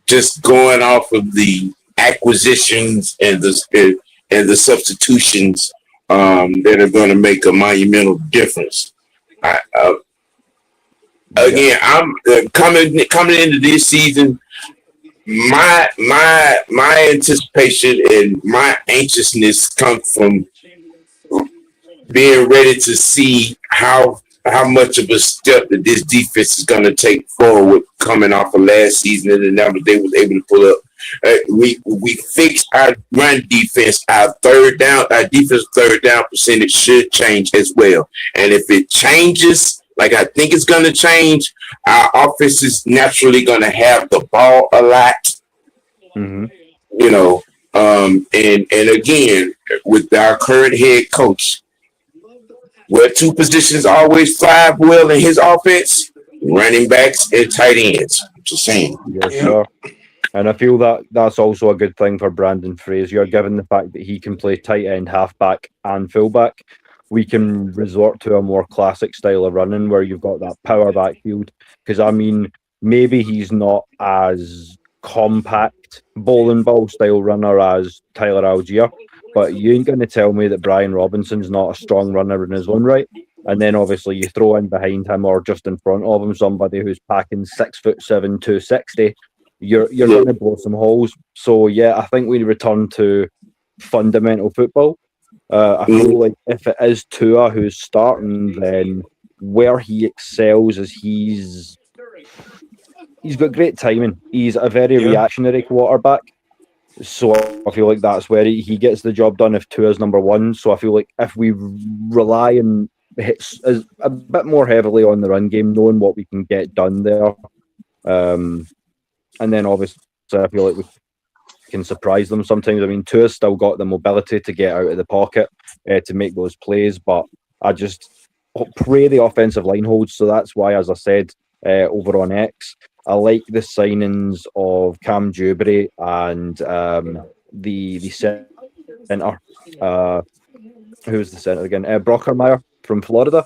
Just going off of the acquisitions and the substitutions that are going to make a monumental difference. Again, I'm coming into this season. My anticipation and my anxiousness come from being ready to see how much of a step that this defense is going to take forward coming off of last season and the numbers they was able to pull up. We fixed our run defense. Our defense third down percentage should change as well. And if it changes, like I think it's going to change, our offense is naturally going to have the ball a lot. Mm-hmm. And again, with our current head coach, where 2 positions always thrive well in his offense, running backs and tight ends. Just saying. Yes, sir. And I feel that that's also a good thing for Brandon Frazier, given the fact that he can play tight end, halfback, and fullback. We can resort to a more classic style of running where you've got that power backfield. Because, I mean, maybe he's not as compact bowling ball style runner as Tyler Algier, but you ain't going to tell me that Brian Robinson's not a strong runner in his own right. And then obviously you throw in behind him or just in front of him somebody who's packing 6'7", 260. You're going to blow some holes. So yeah, I think we return to fundamental football. I feel like if it is Tua who's starting, then where he excels is he's got great timing. He's a very reactionary quarterback. So I feel like that's where he gets the job done if Tua's number 1. So I feel like if we rely and hits a bit more heavily on the run game, knowing what we can get done there, and then obviously I feel like we can surprise them sometimes. I mean, Tua's still got the mobility to get out of the pocket to make those plays, but I just pray the offensive line holds. So that's why, as I said over on X, I like the signings of Cam Dewberry and the center. Who's the center again? Brockermeyer from Florida.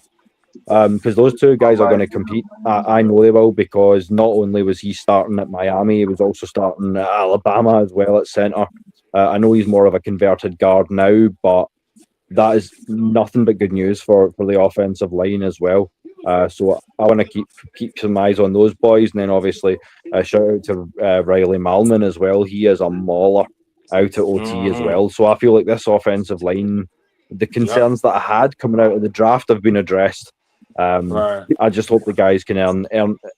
Because those 2 guys are going to compete. I know they will, because not only was he starting at Miami, he was also starting at Alabama as well at center. I know he's more of a converted guard now, but that is nothing but good news for the offensive line as well. So I want to keep some eyes on those boys. And then obviously shout out to Riley Malman as well. He is a mauler out at OT as well. So I feel like this offensive line, the concerns that I had coming out of the draft have been addressed. I just hope the guys can earn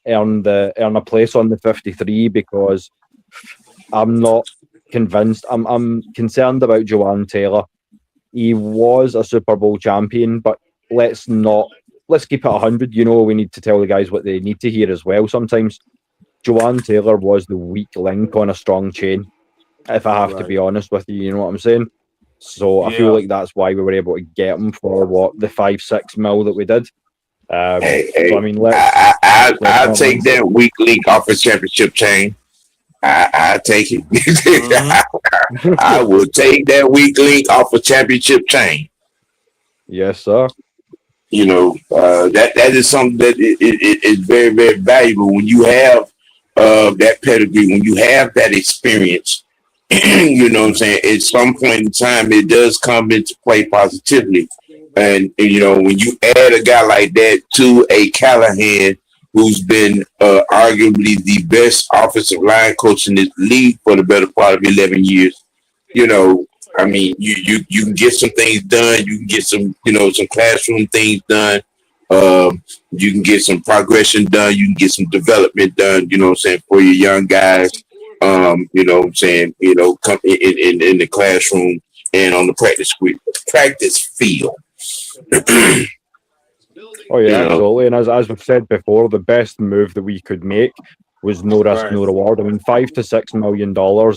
a place on the 53, because I'm not convinced. I'm concerned about Jawan Taylor. He was a Super Bowl champion, but let's keep it 100. We need to tell the guys what they need to hear as well. Sometimes Jawan Taylor was the weak link on a strong chain, if I have to be honest with you. You know what I'm saying? So I feel Yeah. like that's why we were able to get him for what the 5-6 mil that we did. So I mean, I'll take that weak link off a championship chain. I take it. I will take that weak link off a championship chain. Yes, sir. You know, that is something that is very, very valuable when you have that pedigree, when you have that experience. You know what I'm saying? At some point in time, it does come into play positively. And you know, when you add a guy like that to a Callahan, who's been arguably the best offensive line coach in this league for the better part of 11 years, you know, I mean, you can get some things done. You can get some, you know, some classroom things done. You can get some progression done. You can get some development done, you know what I'm saying, for your young guys. You know what I'm saying, you know, come in the classroom and on the practice field. Oh yeah, You know? absolutely. And as we've said before, the best move that we could make was no risk, Right. no reward. I mean, $5 to $6 million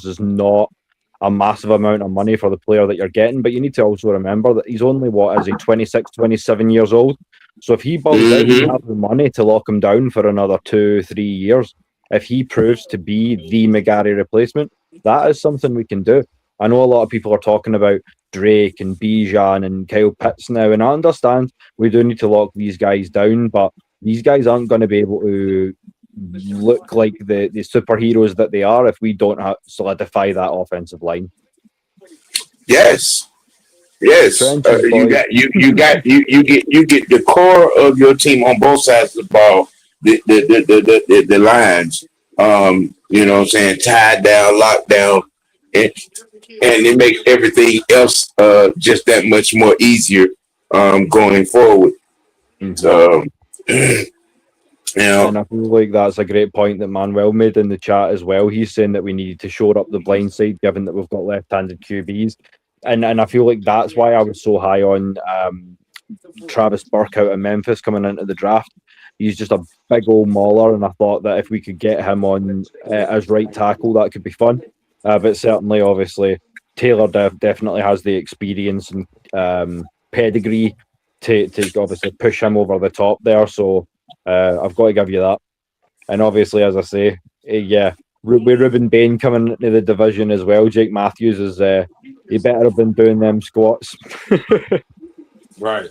is not a massive amount of money for the player that you're getting, but you need to also remember that he's only, 26, 27 years old. So if he balls out, we have the money to lock him down for another 2-3 years. If he proves to be the McGarry replacement, that is something we can do. I know a lot of people are talking about Drake and Bijan and Kyle Pitts now, and I understand we do need to lock these guys down, but these guys aren't going to be able to look like the superheroes that they are if we don't solidify that offensive line. Yes. You get the core of your team on both sides of the ball, the lines. You know what I'm saying, tied down, locked down, and it makes everything else just that much more easier going forward. So you know, and I feel like that's a great point that Manuel made in the chat as well. He's saying that we needed to shore up the blind side, given that we've got left-handed QBs, and I feel like that's why I was so high on Travis Burke out of Memphis coming into the draft. He's just a big old mauler, and I thought that if we could get him on as right tackle, that could be fun. But certainly, obviously, Taylor definitely has the experience and pedigree to obviously push him over the top there. So I've got to give you that. And obviously, as I say, with Ruben Bain coming into the division as well, Jake Matthews is he better have been doing them squats. Right.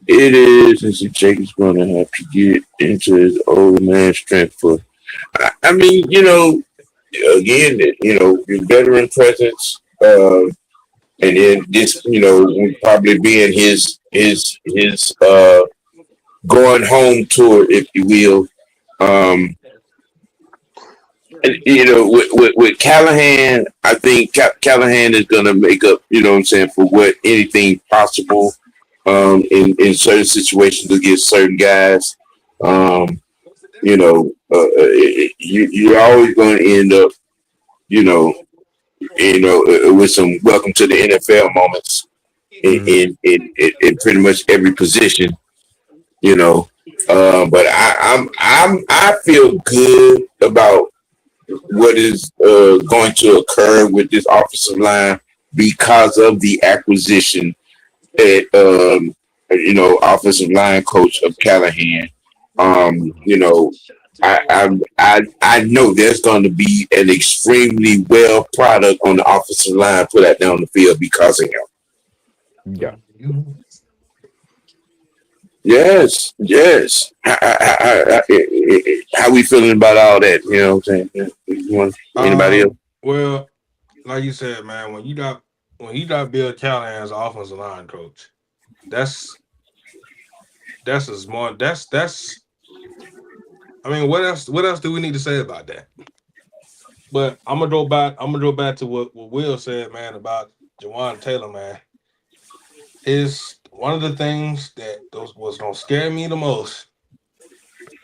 It is. And so Jake is going to have to get into his old man strength for. I mean, you know, again, you know, your veteran presence, and then this, you know, would probably being his going home tour, if you will. And you know, with Callahan, I think Callahan is going to make up, you know what I'm saying, for what anything possible in certain situations against certain guys. You know, you're always going to end up, you know, with some welcome to the NFL moments in pretty much every position. You know, but I feel good about what is going to occur with this offensive line because of the acquisition at you know, offensive line coach of Callahan. You know, I know there's going to be an extremely well product on the offensive line put out there on the field because of him. Yeah. Yes. How we feeling about all that? You know what I'm saying? Anybody else? Well, like you said, man, when you got Bill Callahan as offensive line coach, that's a smart. That's. I mean, what else do we need to say about that? But I'm gonna go back to what Will said, man, about Jawan Taylor, man. Is one of the things that was gonna scare me the most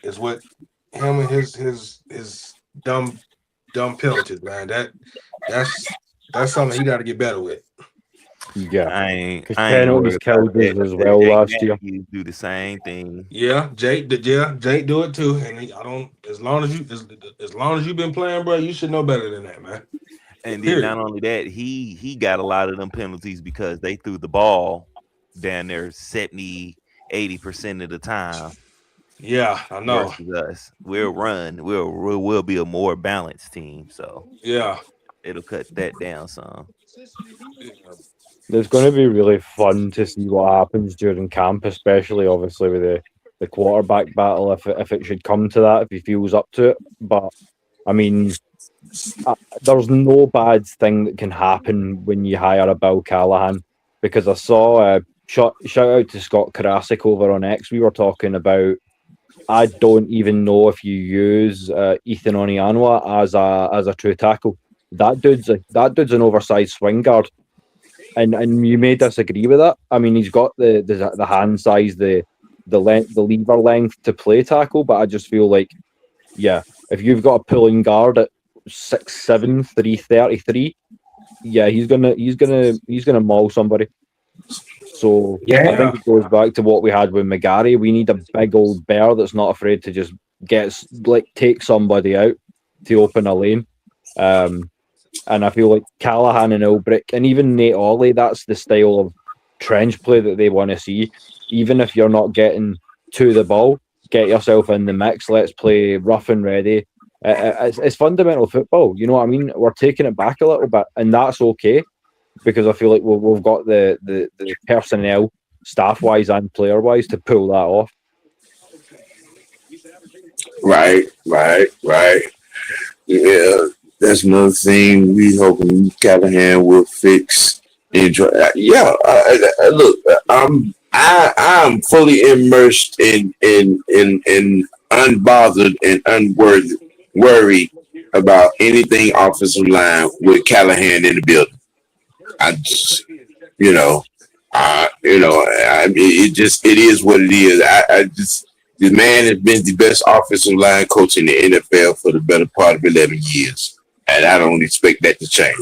is what him and his dumb penalties, man. That's something he got to get better with. Yeah, I ain't because worried penalties about killed us that. as well Jake last year. Matthews do the same thing. Yeah, Jake do it too. And I don't. As long as you've been playing, bro, you should know better than that, man. And then Period. not only that, he got a lot of them penalties because they threw the ball down there 70-80% of the time Yeah, I know. versus us. We'll run. We'll be a more balanced team. So Yeah. it'll cut that down some. It's going to be really fun to see what happens during camp, especially obviously with the quarterback battle, if it should come to that, if he feels up to it. But I mean, there's no bad thing that can happen when you hire a Bill Callahan, because I saw shout out to Scott Karasik over on X. We were talking about, I don't even know if you use Ethan Onianwa as a true tackle. That dude's an oversized swing guard. And you may disagree with that. I mean, he's got the hand size, the length, the lever length to play tackle, but I just feel like, yeah, if you've got a pulling guard at 6'7", 333, yeah, he's gonna maul somebody. So I think it goes back to what we had with McGarry. We need a big old bear that's not afraid to just take somebody out to open a lane. And I feel like Callahan and Ulbrich and even Nate Ollie, that's the style of trench play that they want to see. Even if you're not getting to the ball, get yourself in the mix. Let's play rough and ready. It's fundamental football. You know what I mean? We're taking it back a little bit, and that's okay, because I feel like we've got the personnel, staff-wise and player-wise, to pull that off. Right. Yeah, that's another thing we hoping Callahan will fix. Enjoy. Yeah, look, I'm fully immersed in unbothered and worried about anything offensive line with Callahan in the building. I just, it is what it is. The man has been the best offensive line coach in the NFL for the better part of 11 years. And I don't expect that to change.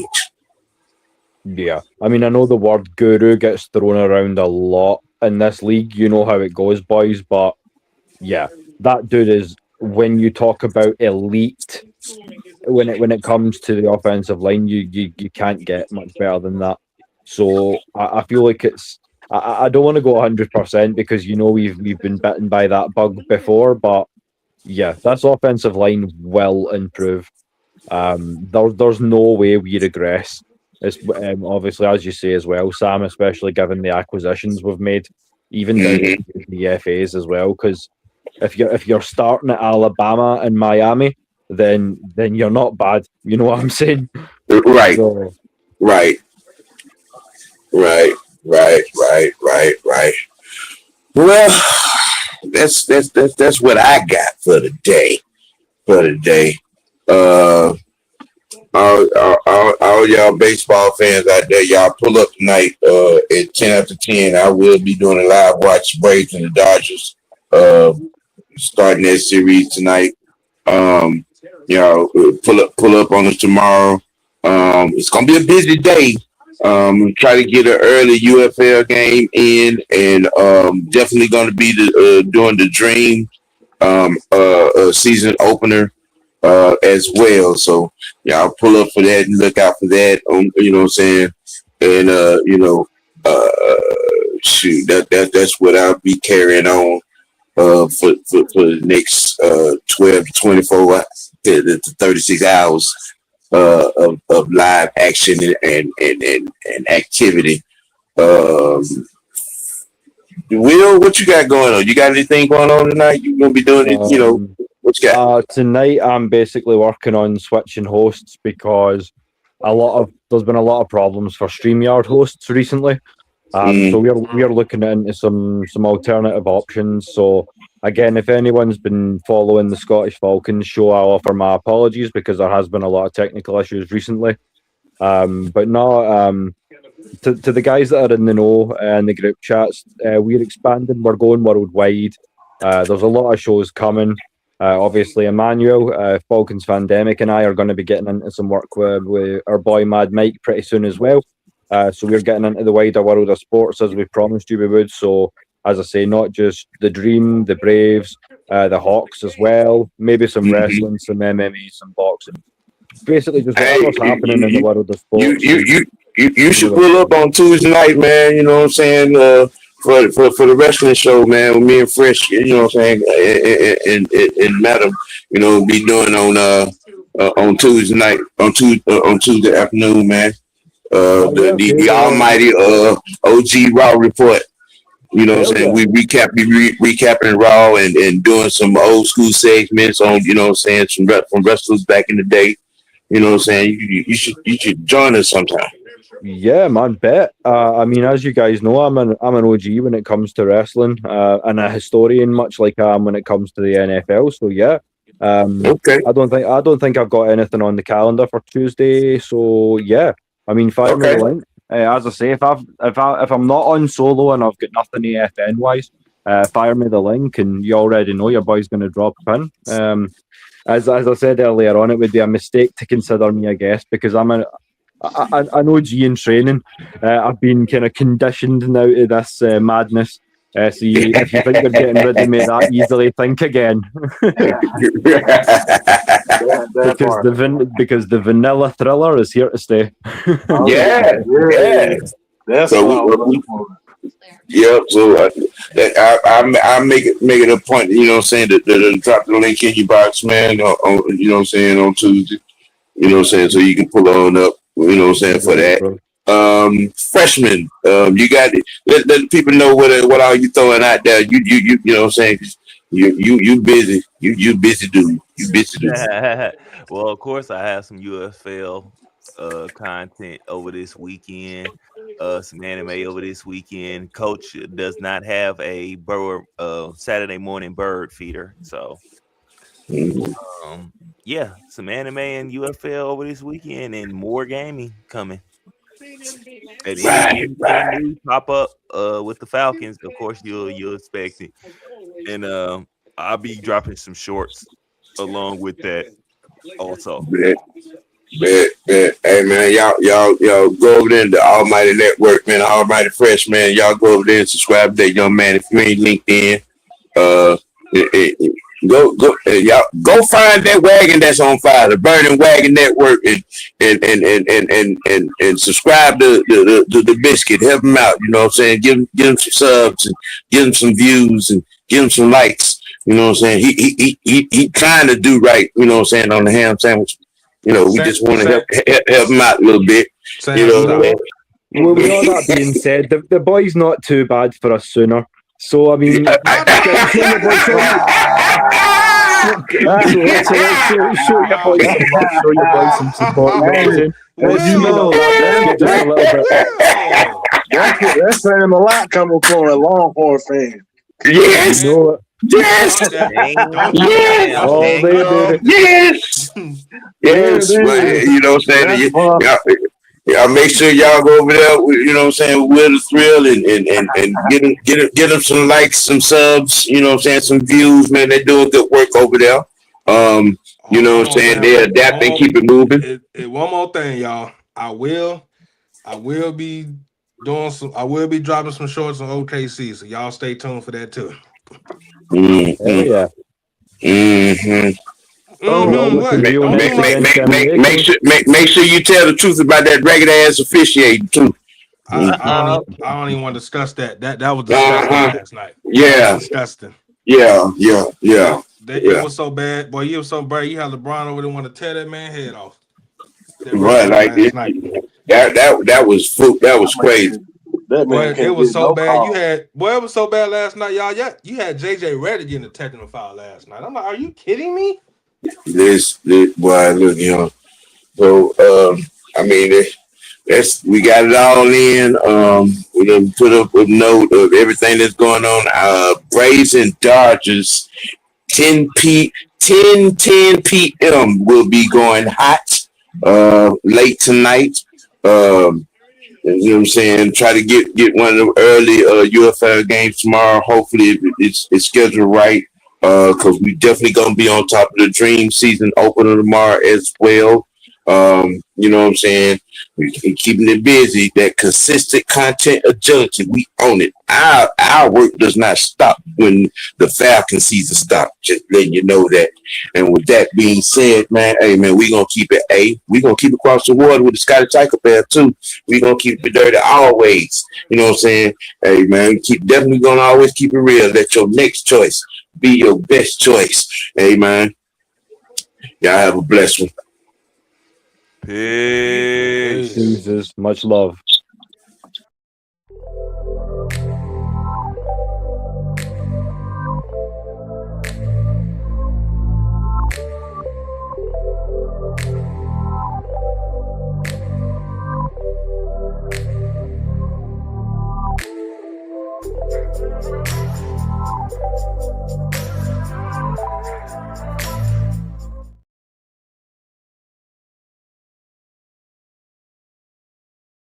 Yeah. I mean, I know the word guru gets thrown around a lot in this league. You know how it goes, boys. But yeah, that dude is, when you talk about elite, when it comes to the offensive line, you can't get much better than that. So I feel like it's, I don't want to go 100% because we've been bitten by that bug before, but yeah, this offensive line will improve. There's no way we regress. It's obviously, as you say as well, Sam, especially given the acquisitions we've made, even the FAs as well. Because if you're starting at Alabama and Miami, then you're not bad. You know what I'm saying? Right. So, Right. Well, that's what I got for today. All y'all baseball fans out there, y'all pull up tonight at 10 after 10. I will be doing a live watch Braves and the Dodgers starting that series tonight. Y'all pull up on us tomorrow. It's gonna be a busy day. Try to get an early UFL game in, and definitely going to be doing the Dream season opener as well. So y'all pull up for that and look out for that. You know what I'm saying? And shoot, that's what I'll be carrying on for the next 12 to 24 to 36 hours. Of live action and activity. Will, what you got going on? You got anything going on tonight? You gonna be doing it? What you got? Tonight I'm basically working on switching hosts because there's been a lot of problems for StreamYard hosts recently. So we're looking into some alternative options. So again, if anyone's been following the Scottish Falcons show, I'll offer my apologies because there has been a lot of technical issues recently. But no, to the guys that are in the know and the group chats, we're expanding. We're going worldwide. There's a lot of shows coming. Obviously, Emmanuel, Falcons Fandemic, and I are going to be getting into some work with our boy Mad Mike pretty soon as well. So we're getting into the wider world of sports as we promised you we would. So as I say, not just the Dream, the Braves, the Hawks as well, maybe some wrestling, some MMA, some boxing. Basically, just whatever's happening in the world of sports. You should pull up on Tuesday night, man. You know what I'm saying? For the wrestling show, man, with me and Fresh, you know what I'm saying? And Madam, you know, be doing on Tuesday night, on Tuesday afternoon, man. The almighty OG Raw report. You know what I'm saying? We recapping Raw and doing some old school segments on, you know what I'm saying, from wrestlers back in the day. You know what I'm saying? You should join us sometime. Yeah, man, bet. I mean, as you guys know, I'm an OG when it comes to wrestling, and a historian, much like I am when it comes to the NFL. So yeah, okay. I don't think I've got anything on the calendar for Tuesday. So yeah, I mean, fire me the link. As I say, if I'm not on solo and I've got nothing AFN wise, fire me the link, and you already know your boy's going to drop a pin. As I said earlier on, it would be a mistake to consider me a guest because I'm an OG in training. I've been kind of conditioned now to this madness. So if you think you're getting rid of me that easily, think again. because the vanilla thriller is here to stay. Yeah. That's so yeah, so I make it a point, you know what I'm saying, to drop the link in your box, man, on you know what I'm saying, on Tuesday, you know what I'm saying, so you can pull on up, you know what I'm saying, for that. Freshman, you got it. Let the people know what all you throwing out there. You know what I'm saying, you busy, you busy dude, Well, of course, I have some UFL content over this weekend. Some anime over this weekend. Coach does not have a Saturday morning bird feeder, so yeah, some anime and UFL over this weekend, and more gaming coming. And anything new pop up with the Falcons, of course you'll expect it. And I'll be dropping some shorts along with that also. Bet. Hey man, y'all go over there in the Almighty Network, man, the Almighty Fresh, man. Y'all go over there and subscribe to that young man. If you ain't LinkedIn, y'all go find that wagon that's on fire, the Burning Wagon Network, and subscribe to the biscuit. Help him out, you know what I'm saying? Give him some subs and give him some views and give him some likes. You know what I'm saying? He trying to do right, you know what I'm saying, on the ham sandwich. You know, we just want to help him out a little bit. You know, well, with all that being said, the boy's not too bad for a Sooner. So, I mean, show your boy some support. Just a little bit. That's saying a lot coming from a Longhorn fan. Yes. You know, yes. Yes. But, you know what I'm saying? Y'all make sure y'all go over there, you know what I'm saying, with the thrill and get them some likes, some subs, you know what I'm saying, some views, man. They're doing good work over there. You know what I'm saying? They adapt and keep it moving. One more thing, y'all. I will be dropping some shorts on OKC, so y'all stay tuned for that too. Yeah. Make sure you tell the truth about that ragged ass officiating too. I don't even want to discuss that. That was disgusting last night. Yeah, disgusting. Yeah. It was so bad, boy. You was so bad. You had LeBron over there want to tear that man head off. Right, like that was crazy. It was so bad. It was so bad last night, y'all. Yeah, you had JJ Redick getting a technical foul last night. I'm like, are you kidding me? This boy, look, you know. So I mean, we got it all in. We done put up a note of everything that's going on. Braves and Dodgers, 10 p.m. will be going hot late tonight. You know what I'm saying? Try to get one of the early UFL games tomorrow. Hopefully it's scheduled right. Because we definitely gonna be on top of the Dream season opener tomorrow as well. You know what I'm saying? We keeping it busy. That consistent content agility, we own it. Our work does not stop when the Falcon season stops. Just letting you know that. And with that being said, man, hey man, we gonna keep it we gonna keep it across the water with the Scotty Tiger Bear too. We gonna keep it dirty always. You know what I'm saying? Hey man, definitely gonna always keep it real. Let your next choice be your best choice. Hey man. Y'all have a blessed one. Peace. Jesus, much love.